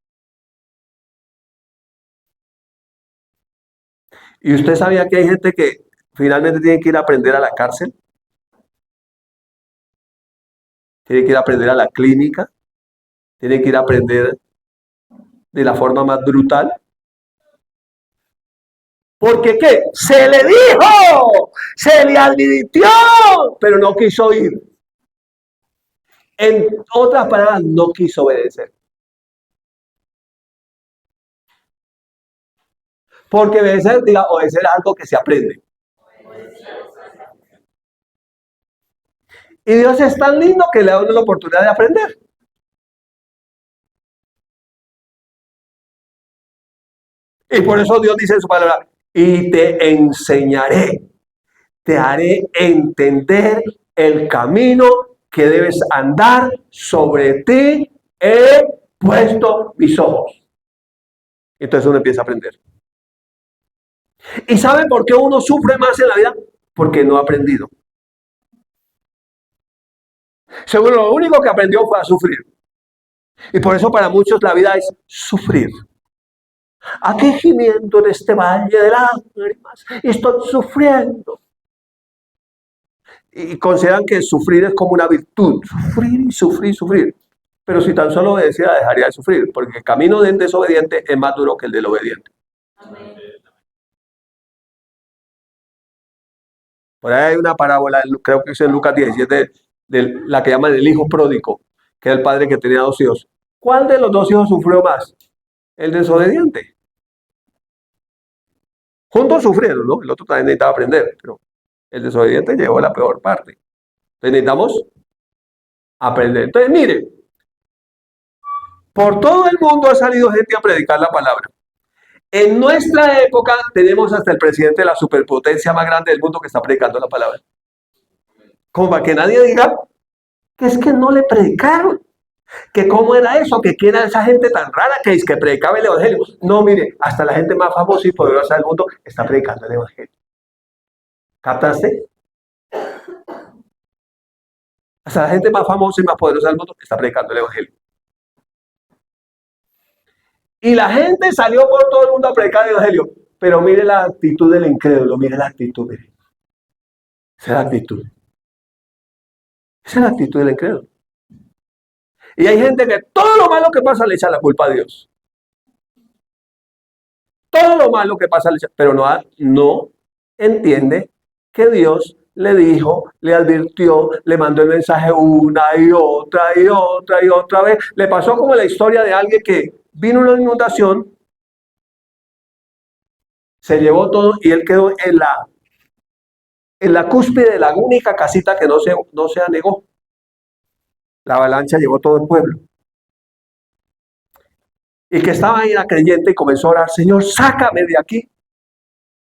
¿Y usted sabía que hay gente que finalmente tiene que ir a aprender a la cárcel? Tiene que ir a aprender a la clínica. Tiene que ir a aprender de la forma más brutal. Porque ¿qué? Se le dijo, se le advirtió, pero no quiso oír. En otras palabras, no quiso obedecer. Porque obedecer es algo que se aprende. Y Dios es tan lindo que le da una la oportunidad de aprender. Y por eso Dios dice en su palabra, y te enseñaré, te haré entender el camino que debes andar, sobre ti he puesto mis ojos. Entonces uno empieza a aprender. ¿Y sabe por qué uno sufre más en la vida? Porque no ha aprendido. Seguro lo único que aprendió fue a sufrir. Y por eso para muchos la vida es sufrir. Aquí gimiendo en este valle de lágrimas, estoy sufriendo. Y consideran que sufrir es como una virtud. Sufrir y sufrir y sufrir. Pero si tan solo obedeciera, dejaría de sufrir, porque el camino del desobediente es más duro que el del obediente. Por ahí hay una parábola, creo que es en Lucas 17, de la que llaman el hijo pródigo, que era el padre que tenía 2 hijos. ¿Cuál de los 2 hijos sufrió más? El desobediente. Juntos sufrieron, ¿no? El otro también necesitaba aprender, pero el desobediente llevó la peor parte. Entonces necesitamos aprender. Entonces, mire, por todo el mundo ha salido gente a predicar la palabra. En nuestra época tenemos hasta el presidente de la superpotencia más grande del mundo que está predicando la palabra. Como para que nadie diga que es que no le predicaron. ¿Que cómo era eso? ¿Que era esa gente tan rara que predicaba el evangelio? No, mire, hasta la gente más famosa y poderosa del mundo está predicando el evangelio. ¿Captaste? Hasta la gente más famosa y más poderosa del mundo está predicando el evangelio. Y la gente salió por todo el mundo a predicar el evangelio. Pero mire la actitud del incrédulo, mire la actitud, mire. Esa es la actitud. Esa es la actitud del incrédulo. Y hay gente que todo lo malo que pasa le echa la culpa a Dios. Todo lo malo que pasa le echa, pero no entiende que Dios le dijo, le advirtió, le mandó el mensaje una y otra y otra y otra vez. Le pasó como la historia de alguien que vino una inundación, se llevó todo y él quedó en la cúspide de la única casita que no se anegó. La avalancha llevó todo el pueblo. Y que estaba ahí la creyente y comenzó a orar, Señor, sácame de aquí.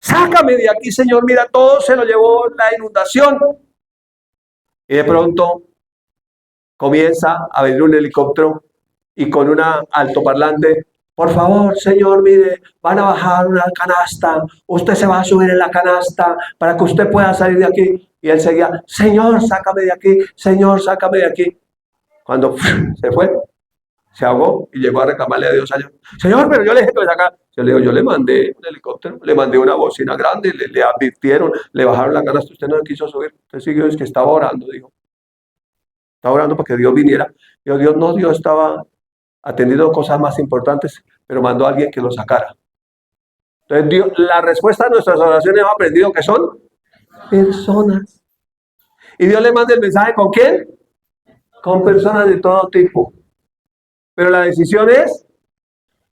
Sácame de aquí, Señor, mira, todo se lo llevó la inundación. Y de pronto comienza a venir un helicóptero y con una altoparlante, por favor, Señor, mire, van a bajar una canasta, usted se va a subir en la canasta para que usted pueda salir de aquí. Y él seguía, Señor, sácame de aquí, Señor, sácame de aquí. Cuando se fue, se ahogó y llegó a reclamarle a Dios allá. Señor, pero yo le dije que me sacara. Yo le digo, yo le mandé un helicóptero, le mandé una bocina grande, le advirtieron, le bajaron la canasta, usted no le quiso subir. Usted siguió, es que estaba orando, dijo. Estaba orando para que Dios viniera. Dios no, Dios estaba atendiendo cosas más importantes, pero mandó a alguien que lo sacara. Entonces, Dios, la respuesta a nuestras oraciones hemos aprendido que son personas. Y Dios le manda el mensaje ¿con quién? Con personas de todo tipo. Pero la decisión es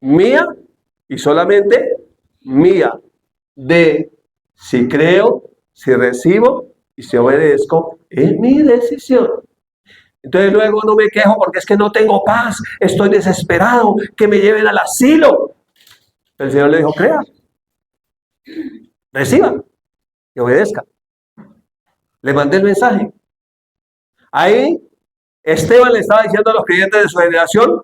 mía y solamente mía. De si creo, si recibo y si obedezco, es mi decisión. Entonces luego no me quejo porque es que no tengo paz, estoy desesperado, que me lleven al asilo. El Señor le dijo, crea, reciba y obedezca. Le mandé el mensaje. Ahí Esteban le estaba diciendo a los creyentes de su generación,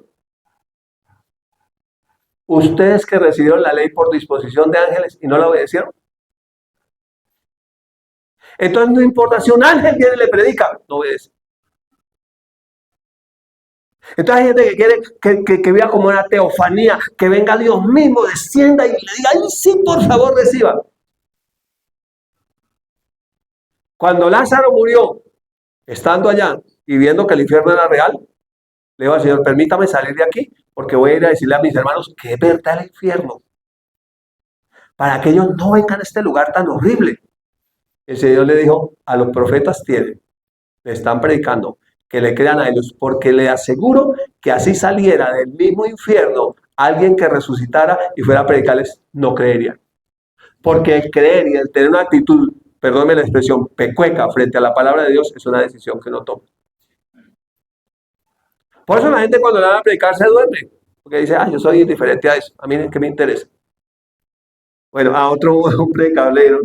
ustedes que recibieron la ley por disposición de ángeles y no la obedecieron. Entonces no importa si un ángel viene y le predica, no obedece. Entonces hay gente que quiere que vea como una teofanía, que venga Dios mismo, descienda y le diga, ay, sí, por favor, reciba. Cuando Lázaro murió, estando allá y viendo que el infierno era real, le dijo al Señor, permítame salir de aquí, porque voy a ir a decirle a mis hermanos que es verdad el infierno, para que ellos no vengan a este lugar tan horrible. El Señor le dijo, a los profetas tienen, le están predicando, que le crean a ellos, porque le aseguro que así saliera del mismo infierno alguien que resucitara y fuera a predicarles, no creerían. Porque el creer y el tener una actitud, perdónme la expresión, pecueca frente a la palabra de Dios es una decisión que no toma. Por eso la gente cuando le van a predicar se duerme, porque dice, yo soy indiferente a eso, a mí que me interesa. Bueno, a otro un predicador le dijeron,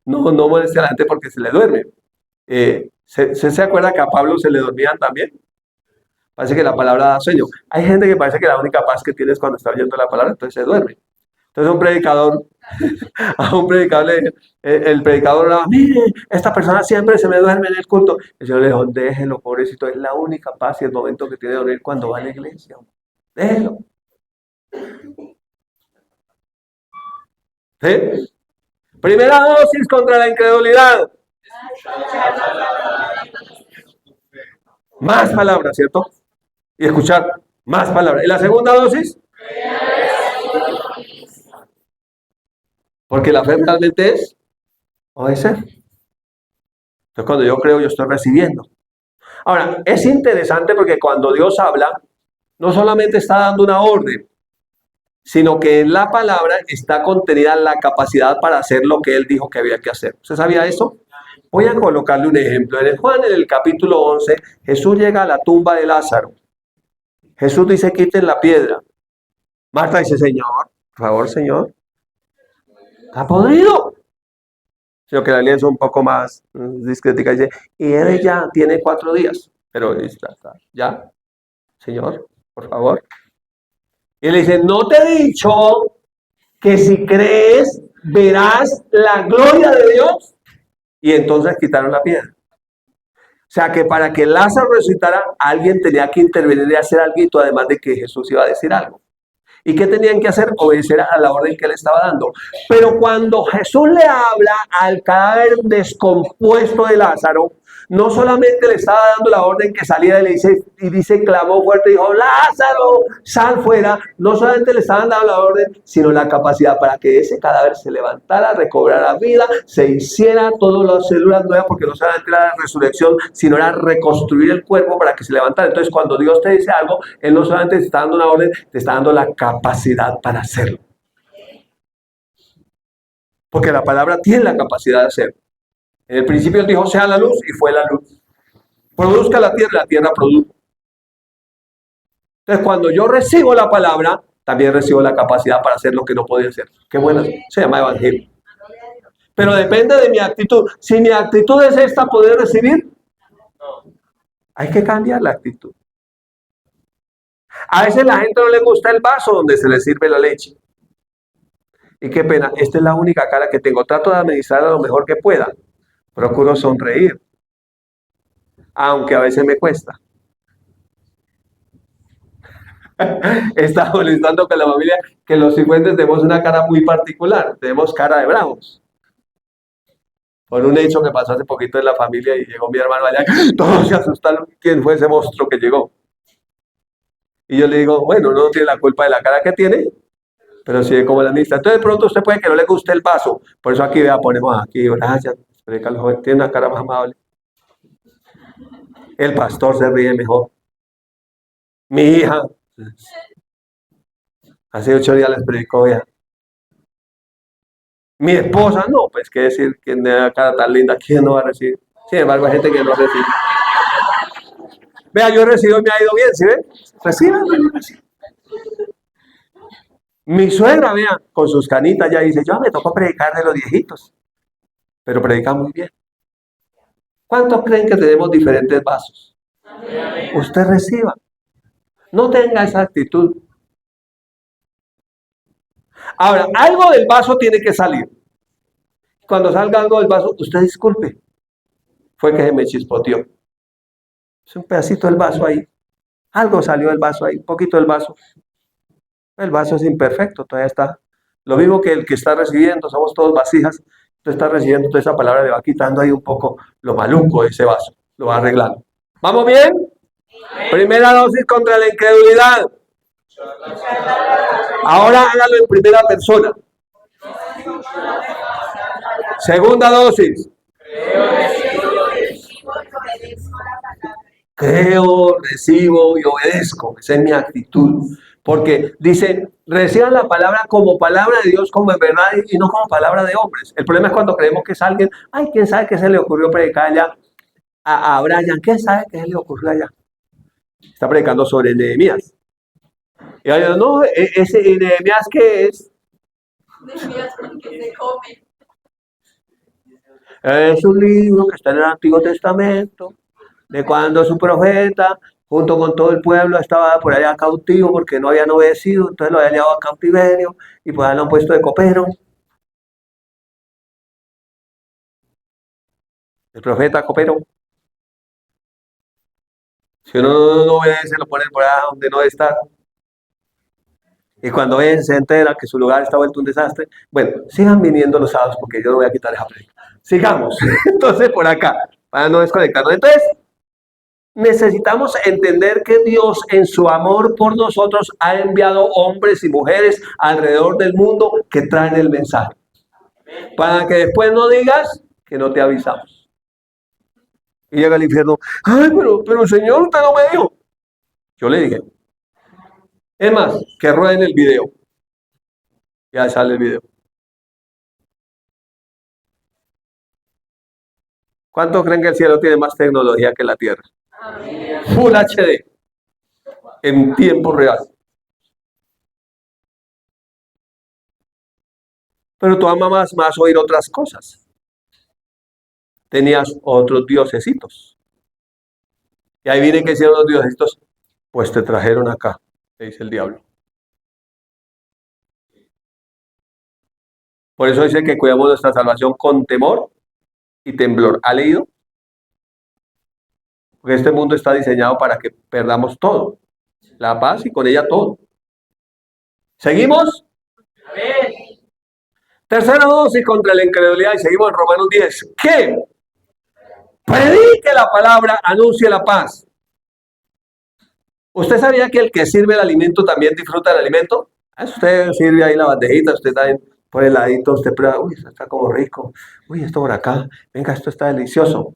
no moleste a la gente porque se le duerme. ¿Se acuerda que a Pablo se le dormían también? Parece que la palabra da sueño. Hay gente que parece que la única paz que tiene es cuando está oyendo la palabra, entonces se duerme. Entonces un predicador, a un predicador el predicador hablaba, mire, esta persona siempre se me duerme en el culto. El Señor le dijo, déjelo, pobrecito, es la única paz y el momento que tiene de dormir cuando va a la iglesia. Déjelo. ¿Sí? Primera dosis contra la incredulidad. Más palabras, ¿cierto? Y escuchar más palabras. ¿Y la segunda dosis? Porque la fe realmente es obedecer. Entonces cuando yo creo, yo estoy recibiendo. Ahora, es interesante porque cuando Dios habla, no solamente está dando una orden, sino que en la palabra está contenida la capacidad para hacer lo que Él dijo que había que hacer. ¿Usted sabía eso? Voy a colocarle un ejemplo. En Juan, en el capítulo 11, Jesús llega a la tumba de Lázaro. Jesús dice, quiten la piedra. Marta dice, Señor, por favor, Señor, está podrido. Sino que la ley es un poco más discretica. Dice, y él ya tiene 4 días. Pero está, ya. Señor, por favor. Y le dice, ¿no te he dicho que si crees verás la gloria de Dios? Y entonces quitaron la piedra. O sea que para que Lázaro resucitara, alguien tenía que intervenir y hacer algo, además de que Jesús iba a decir algo. ¿Y qué tenían que hacer? Obedecer a la orden que él estaba dando. Pero cuando Jesús le habla al cadáver descompuesto de Lázaro, no solamente le estaba dando la orden que salía y dice, clamó fuerte y dijo, Lázaro, sal fuera. No solamente le estaban dando la orden, sino la capacidad para que ese cadáver se levantara, recobrara vida, se hiciera todas las células nuevas, porque no solamente era la resurrección, sino era reconstruir el cuerpo para que se levantara. Entonces, cuando Dios te dice algo, Él no solamente te está dando una orden, te está dando la capacidad para hacerlo. Porque la palabra tiene la capacidad de hacerlo. En el principio Él dijo, sea la luz, y fue la luz. Produzca la tierra produjo. Entonces, cuando yo recibo la palabra, también recibo la capacidad para hacer lo que no podía hacer. Qué bueno, se llama evangelio. Pero depende de mi actitud. Si mi actitud es esta, ¿poder recibir? Hay que cambiar la actitud. A veces la gente no le gusta el vaso donde se le sirve la leche. Y qué pena, esta es la única cara que tengo. Trato de administrarla lo mejor que pueda. Procuro sonreír, aunque a veces me cuesta. Está molestando con la familia que los cifuentes tenemos una cara muy particular. Tenemos cara de bravos. Por un hecho que pasó hace poquito en la familia y llegó mi hermano allá, todos se asustaron. ¿Quién fue ese monstruo que llegó? Y yo le digo, bueno, no tiene la culpa de la cara que tiene, pero sí de cómo la administra. Entonces de pronto usted puede que no le guste el vaso. Por eso aquí, vea, ponemos aquí, gracias. El joven tiene una cara más amable. El pastor se ríe mejor. Mi hija, hace 8 días les predicó ya. Mi esposa, no, pues qué decir, que tiene una cara tan linda, ¿quién no va a recibir? Sin embargo, hay gente que no recibe. Vea, yo he recibido y me ha ido bien, ¿sí ven? Reciban. Mi suegra, vea, con sus canitas ya dice, yo me tocó predicar de los viejitos, pero predica muy bien. ¿Cuántos creen que tenemos diferentes vasos? Usted reciba. No tenga esa actitud. Ahora, algo del vaso tiene que salir. Cuando salga algo del vaso, usted disculpe. Fue que se me chispoteó. Es un pedacito del vaso ahí. Algo salió del vaso ahí, un poquito del vaso. El vaso es imperfecto, todavía está. Lo mismo que el que está recibiendo, somos todos vasijas. Usted está recibiendo toda esa palabra, le va quitando ahí un poco lo maluco de ese vaso. Lo va arreglando. ¿Vamos bien? Primera dosis contra la incredulidad. Ahora hágalo en primera persona. Segunda dosis. Creo, recibo y obedezco. Esa es mi actitud. Porque dice, reciban la palabra como palabra de Dios, como en verdad, y no como palabra de hombres. El problema es cuando creemos que es alguien, ay, ¿quién sabe qué se le ocurrió predicar allá a Brian? ¿Quién sabe qué se le ocurrió allá? Está predicando sobre Nehemías. Y yo, no, ese Nehemías, ¿qué es? Nehemías porque se come. Es un libro que está en el Antiguo Testamento, de cuando su profeta, junto con todo el pueblo, estaba por allá cautivo porque no habían obedecido, entonces lo habían llevado a cautiverio y pues lo han puesto de copero. El profeta copero. Si uno no obedece, lo ponen por allá donde no debe estar. Y cuando ven, se entera que su lugar está vuelto un desastre. Bueno, sigan viniendo los sábados porque yo no voy a quitar esa predica. Sigamos. Entonces, por acá, para no desconectarnos. Entonces, necesitamos entender que Dios en su amor por nosotros ha enviado hombres y mujeres alrededor del mundo que traen el mensaje. Para que después no digas que no te avisamos. Y llega al infierno, ay, pero Señor, usted no me dijo. Yo le dije. Es más, que rueden el video. Ya sale el video. ¿Cuántos creen que el cielo tiene más tecnología que la tierra? Full HD. En tiempo real. Pero tú amas más oír otras cosas. Tenías otros diosesitos. Y ahí vienen que hicieron los diosesitos. pues te trajeron acá, te dice el diablo. Por eso dice que cuidamos nuestra salvación con temor y temblor. ¿Ha leído? Porque este mundo está diseñado para que perdamos todo. La paz y con ella todo. ¿Seguimos? Tercera dosis contra la incredulidad y seguimos en Romanos 10. ¿Qué? Predique la palabra, anuncie la paz. ¿Usted sabía que el que sirve el alimento también disfruta del alimento? Usted sirve ahí la bandejita, usted también por el ladito, usted prueba, uy, esto está como rico, uy, esto por acá, venga, esto está delicioso.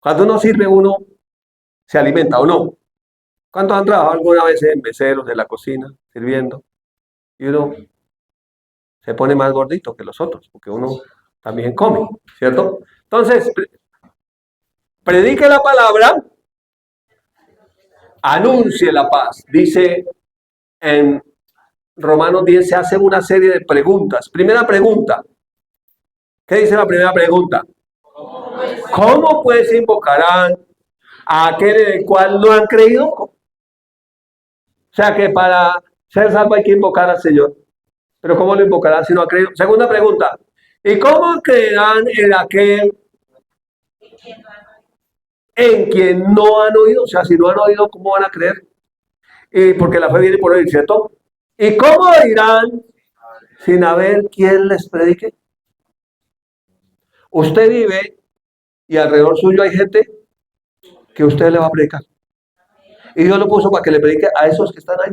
Cuando uno sirve, uno se alimenta o no. ¿Cuántos han trabajado alguna vez en meseros, en la cocina, sirviendo? Y uno se pone más gordito que los otros, porque uno también come, ¿cierto? Entonces, predique la palabra, anuncie la paz. Dice en Romanos 10, se hace una serie de preguntas. Primera pregunta. ¿Qué dice la primera pregunta? ¿Cómo pues invocarán a aquel en el cual no han creído? O sea que para ser salvo hay que invocar al Señor. Pero ¿cómo lo invocarán si no han creído? Segunda pregunta. ¿Y cómo creerán en aquel en quien no han oído? O sea, si no han oído, ¿cómo van a creer? Y porque la fe viene por oír, ¿cierto? ¿Y cómo irán sin haber quien les predique? Usted vive y alrededor suyo hay gente que usted le va a predicar. Y Dios lo puso para que le predique a esos que están ahí.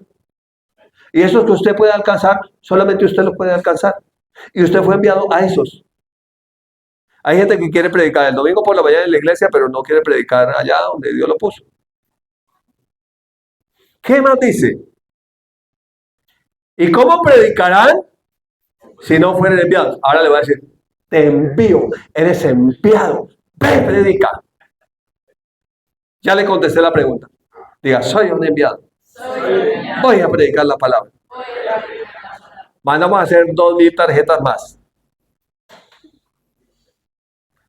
Y esos que usted puede alcanzar, solamente usted los puede alcanzar. Y usted fue enviado a esos. Hay gente que quiere predicar el domingo por la mañana en la iglesia, pero no quiere predicar allá donde Dios lo puso. ¿Qué más dice? ¿Y cómo predicarán si no fueren enviados? Ahora le voy a decir, te envío, eres enviado, ve, predica. Ya le contesté la pregunta. Diga, soy un enviado. Voy a predicar la palabra. Vamos a hacer 2,000 tarjetas más.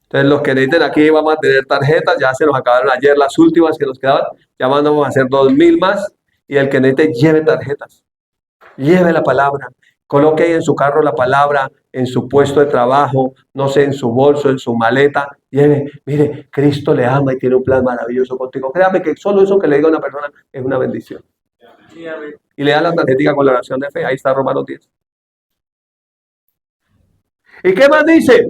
Entonces, los que necesiten aquí vamos a tener tarjetas. Ya se nos acabaron ayer las últimas que nos quedaban. Ya vamos a hacer 2,000 más. Y el que necesite, lleve tarjetas. Lleve la palabra. Coloque ahí en su carro la palabra, en su puesto de trabajo, no sé, en su bolso, en su maleta. Lleve, mire, Cristo le ama y tiene un plan maravilloso contigo. Créame que solo eso que le diga a una persona es una bendición. Y le da la tarjetita con la oración de fe. Ahí está Romanos 10. ¿Y qué más dice?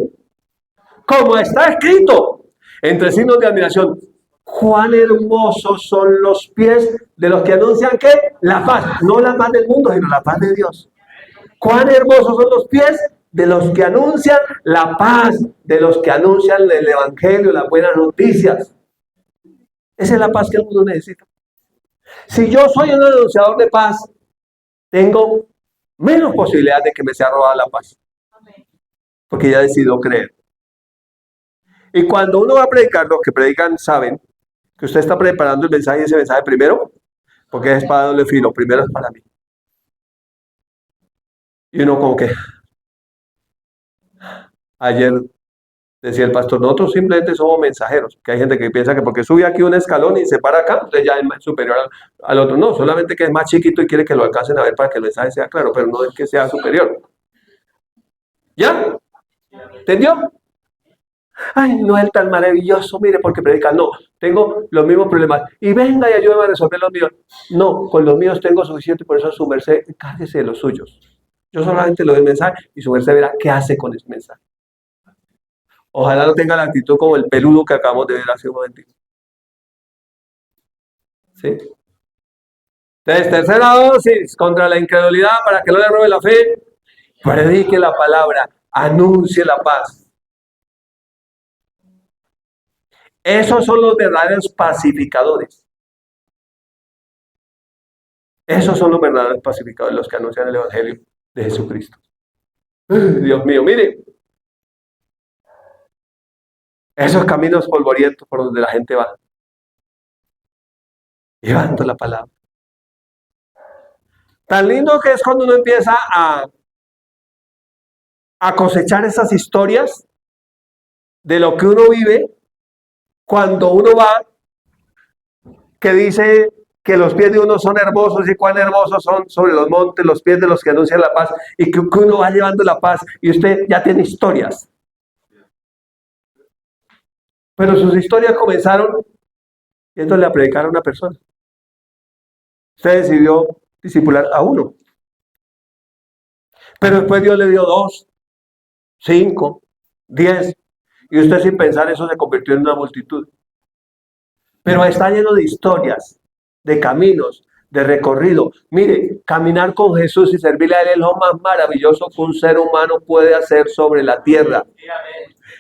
Como está escrito, entre signos de admiración, cuán hermosos son los pies de los que anuncian que la paz, no la paz del mundo, sino la paz de Dios. Cuán hermosos son los pies de los que anuncian la paz, de los que anuncian el evangelio, las buenas noticias. Esa es la paz que el mundo necesita. Si yo soy un anunciador de paz, tengo menos posibilidad de que me sea robada la paz. Porque ya he decidido creer. Y cuando uno va a predicar, los que predican saben que usted está preparando el mensaje y ese mensaje primero, porque es para doble filo, primero es para mí. Y uno como que, ayer decía el pastor, nosotros simplemente somos mensajeros, que hay gente que piensa que porque sube aquí un escalón y se para acá, entonces ya es superior al otro. No, solamente que es más chiquito y quiere que lo alcancen a ver para que el mensaje sea claro, pero no es que sea superior. ¿Ya? ¿Entendió? Ay, no es tan maravilloso, mire, porque predica. No, tengo los mismos problemas. Y venga y ayúdame a resolver los míos. No, con los míos tengo suficiente, por eso su merced, encárguese de los suyos. Yo solamente le doy el mensaje y su merced verá qué hace con ese mensaje. Ojalá no tenga la actitud como el peludo que acabamos de ver hace un momentito. ¿Sí? Entonces, tercera dosis contra la incredulidad para que no le robe la fe. Predique la palabra, anuncie la paz. Esos son los verdaderos pacificadores. Esos son los verdaderos pacificadores, los que anuncian el evangelio de Jesucristo. Dios mío, mire. Esos caminos polvorientos por donde la gente va. Llevando la palabra. Tan lindo que es cuando uno empieza a cosechar esas historias de lo que uno vive cuando uno va, que dice, que los pies de uno son hermosos y cuán hermosos son sobre los montes los pies de los que anuncian la paz y que uno va llevando la paz y usted ya tiene historias. Pero sus historias comenzaron yéndole a predicar a una persona. Usted decidió discipular a uno. Pero después Dios le dio 2, 5, 10. Y usted sin pensar eso se convirtió en una multitud. Pero está lleno de historias, de caminos, de recorrido. Mire, caminar con Jesús y servirle a Él es lo más maravilloso que un ser humano puede hacer sobre la tierra.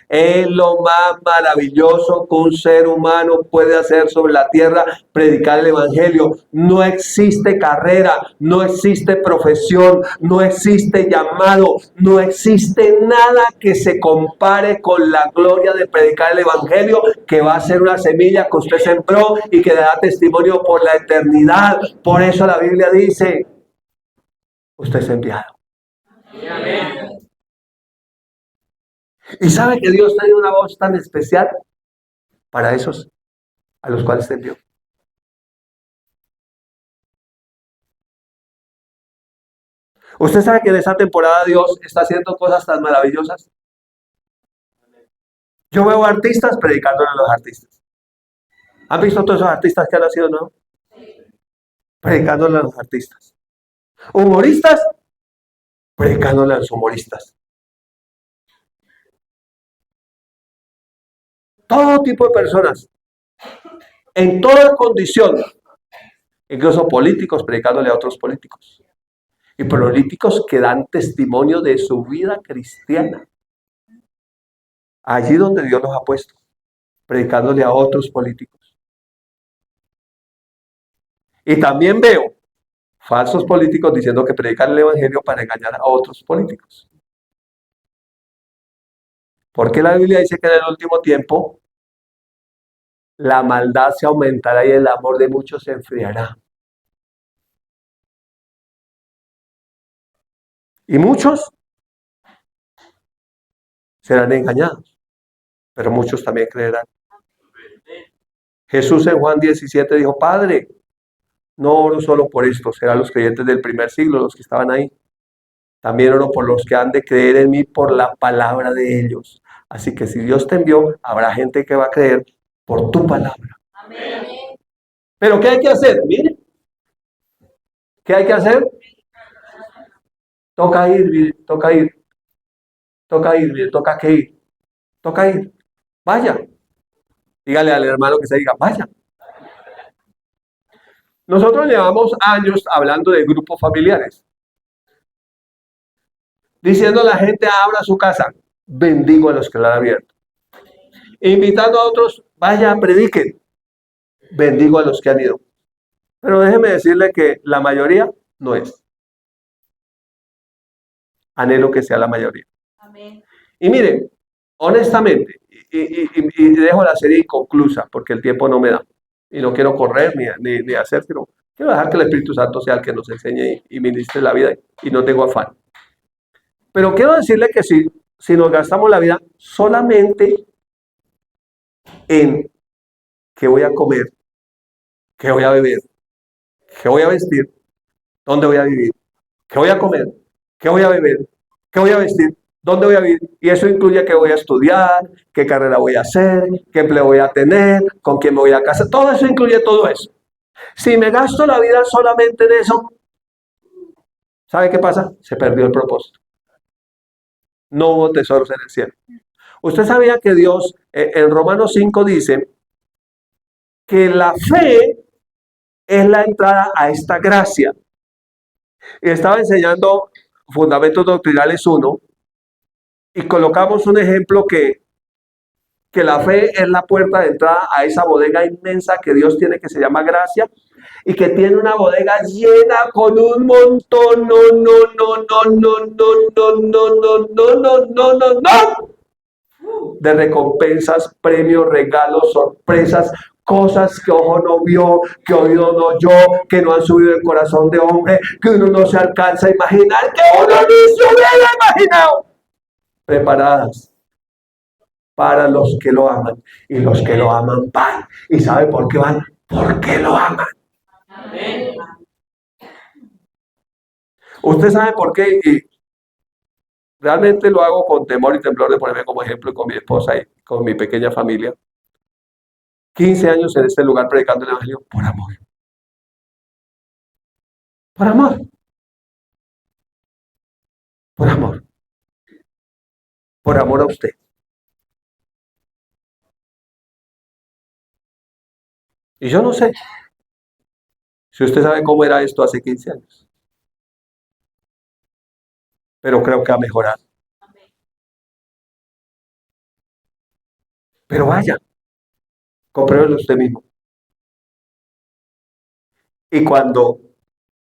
Es lo más maravilloso que un ser humano puede hacer sobre la tierra, predicar el evangelio. No existe carrera, no existe profesión, no existe llamado, no existe nada que se compare con la gloria de predicar el evangelio, que va a ser una semilla que usted sembró y que dará testimonio por la eternidad. Por eso la Biblia dice, usted es enviado. Amén. Y sabe que Dios tiene una voz tan especial para esos a los cuales te envió. Usted sabe que en esta temporada Dios está haciendo cosas tan maravillosas. Yo veo artistas predicándole a los artistas. ¿Han visto todos esos artistas que han nacido, no? Predicándole a los artistas. Humoristas, predicándole a los humoristas. Todo tipo de personas, en toda condición, incluso políticos predicándole a otros políticos. Y políticos que dan testimonio de su vida cristiana. Allí donde Dios los ha puesto, predicándole a otros políticos. Y también veo falsos políticos diciendo que predican el evangelio para engañar a otros políticos. Porque la Biblia dice que en el último tiempo la maldad se aumentará y el amor de muchos se enfriará. Y muchos serán engañados, pero muchos también creerán. Jesús en Juan 17 dijo, Padre, no oro solo por estos, eran los creyentes del primer siglo, los que estaban ahí. También oro por los que han de creer en mí por la palabra de ellos. Así que si Dios te envió, habrá gente que va a creer por tu palabra. Amén. Pero ¿qué hay que hacer? Mire, ¿qué hay que hacer? Toca ir, toca ir. Toca ir, toca que ir. Toca ir. Vaya. Dígale al hermano que se diga, vaya. Nosotros llevamos años hablando de grupos familiares. Diciendo a la gente, abra su casa. Bendigo a los que la han abierto. Invitando a otros, vaya, prediquen. Bendigo a los que han ido. Pero déjeme decirle que la mayoría no es. Anhelo que sea la mayoría. Amén. Y miren, honestamente, y dejo la serie inconclusa porque el tiempo no me da. Y no quiero correr ni hacer, sino quiero dejar que el Espíritu Santo sea el que nos enseñe y ministre la vida y no tengo afán. Pero quiero decirle que si nos gastamos la vida solamente en qué voy a comer, qué voy a beber, qué voy a vestir, dónde voy a vivir, qué voy a comer, qué voy a beber, qué voy a vestir, dónde voy a vivir, y eso incluye qué voy a estudiar, qué carrera voy a hacer, qué empleo voy a tener, con quién me voy a casar, todo eso incluye todo eso. Si me gasto la vida solamente en eso, ¿sabe qué pasa? Se perdió el propósito. No hubo tesoros en el cielo. Usted sabía que Dios en Romanos 5 dice que la fe es la entrada a esta gracia. Y estaba enseñando Fundamentos Doctrinales 1 y colocamos un ejemplo que la fe es la puerta de entrada a esa bodega inmensa que Dios tiene, que se llama gracia, y que tiene una bodega llena con un montón, de recompensas, premios, regalos, sorpresas, cosas que ojo no vio, que oído no oyó, que no han subido el corazón de hombre, que uno no se alcanza a imaginar, que uno ni se hubiera imaginado. Preparadas para los que lo aman, y los que lo aman van. ¿Y sabe por qué van? Porque lo aman. Usted sabe por qué, y realmente lo hago con temor y temblor de ponerme como ejemplo con mi esposa y con mi pequeña familia. 15 años en este lugar predicando el Evangelio por amor. Por amor. Por amor. Por amor a usted. Y yo no sé si usted sabe cómo era esto hace 15 años, pero creo que ha mejorado. Pero vaya, compruébelo usted mismo. Y cuando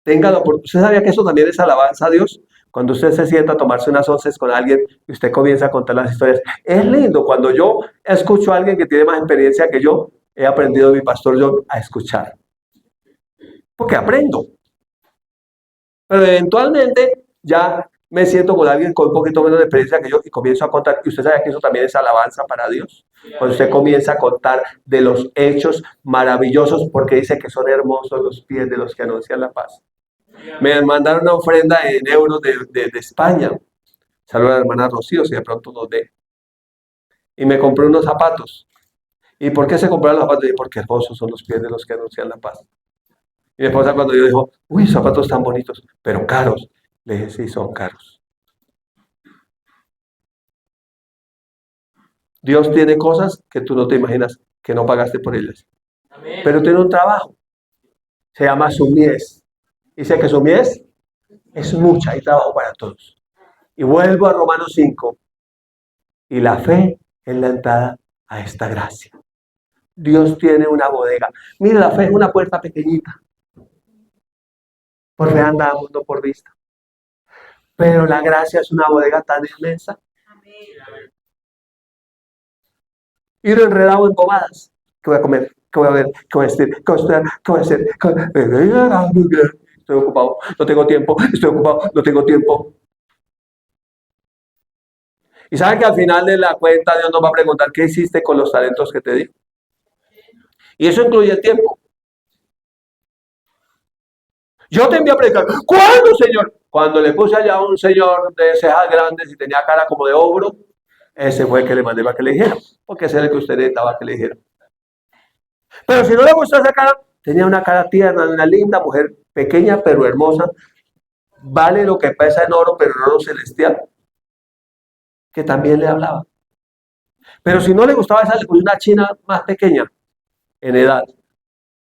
tenga la oportunidad, ¿usted sabía que eso también es alabanza a Dios? Cuando usted se sienta a tomarse unas onces con alguien y usted comienza a contar las historias. Es lindo cuando yo escucho a alguien que tiene más experiencia que yo. He aprendido de mi pastor John a escuchar. Porque aprendo. Pero eventualmente ya me siento con alguien con un poquito menos de experiencia que yo y comienzo a contar. Y usted sabe que eso también es alabanza para Dios. Cuando usted comienza a contar de los hechos maravillosos, porque dice que son hermosos los pies de los que anuncian la paz. Me mandaron una ofrenda en euros de España. Saludos a la hermana Rocío, si de pronto nos ve. Y me compré unos zapatos. ¿Y por qué se compraron los zapatos? Y porque hermosos son los pies de los que anuncian la paz. Y mi esposa cuando yo dijo, uy, zapatos tan bonitos, pero caros. Le dije, sí, son caros. Dios tiene cosas que tú no te imaginas que no pagaste por ellas. Pero tiene un trabajo. Se llama su mies. Dice que su mies es mucha, hay trabajo para todos. Y vuelvo a Romanos 5. Y la fe es la entrada a esta gracia. Dios tiene una bodega. Mire, la fe es una puerta pequeñita. Por fe andamos, no por vista. Pero la gracia es una bodega tan inmensa. Ir enredado en bobadas. ¿Qué voy a comer? ¿Qué voy a ver? ¿Qué voy a decir? ¿Qué voy a estudiar? ¿Qué voy a hacer? Estoy ocupado, no tengo tiempo, estoy ocupado, no tengo tiempo. Y saben que al final de la cuenta Dios nos va a preguntar, ¿qué hiciste con los talentos que te di? Y eso incluye el tiempo. Yo te envié a predicar. ¿Cuándo, Señor? Cuando le puse allá a un señor de cejas grandes y tenía cara como de ogro, ese fue el que le mandé para que le dijera. Porque ese es el que usted necesitaba que le dijera. Pero si no le gustó esa cara, tenía una cara tierna, una linda mujer, pequeña pero hermosa. Vale lo que pesa en oro, pero en oro celestial. Que también le hablaba. Pero si no le gustaba esa, le puse una china más pequeña en edad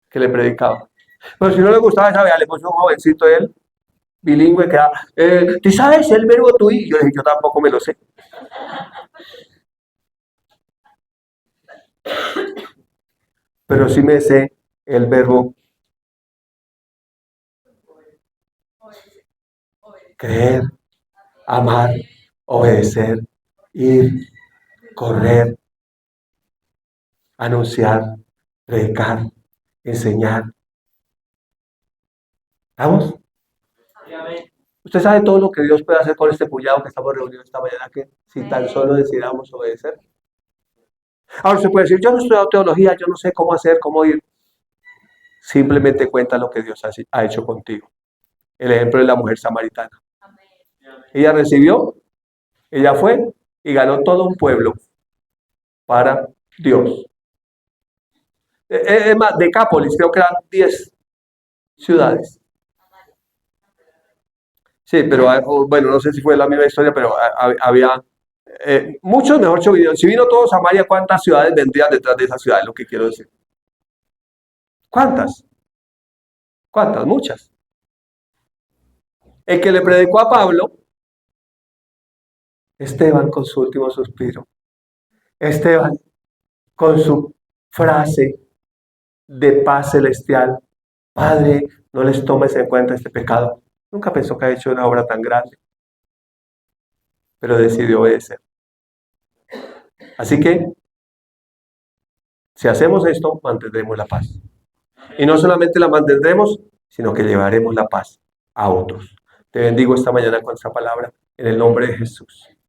que le predicaba. Pero si no le gustaba esa, vea, le puse un jovencito él, bilingüe, que era, ¿tú sabes el verbo tú? Y yo le dije, yo tampoco me lo sé. Pero sí me sé el verbo creer, amar, obedecer, ir, correr, anunciar, predicar, enseñar. ¿Vamos? Usted sabe todo lo que Dios puede hacer con este puñado que estamos reunidos esta mañana, que si tan solo decidamos obedecer. Ahora se puede decir, yo no he estudiado teología, yo no sé cómo hacer, cómo ir. Simplemente cuenta lo que Dios ha hecho contigo. El ejemplo de la mujer samaritana. Ella recibió, ella fue y ganó todo un pueblo para Dios. Es más, Decápolis, creo que eran 10 ciudades. Sí, pero bueno, no sé si fue la misma historia, pero había muchos, mejor dicho, si vino todo Samaria, ¿cuántas ciudades vendrían detrás de esas ciudades? Lo que quiero decir. ¿Cuántas? ¿Cuántas? Muchas. El que le predicó a Pablo, Esteban con su último suspiro. Esteban con su frase de paz celestial. Padre, no les tomes en cuenta este pecado. Nunca pensó que ha hecho una obra tan grande, pero decidió obedecer. Así que, si hacemos esto, mantendremos la paz. Y no solamente la mantendremos, sino que llevaremos la paz a otros. Te bendigo esta mañana con esta palabra, en el nombre de Jesús.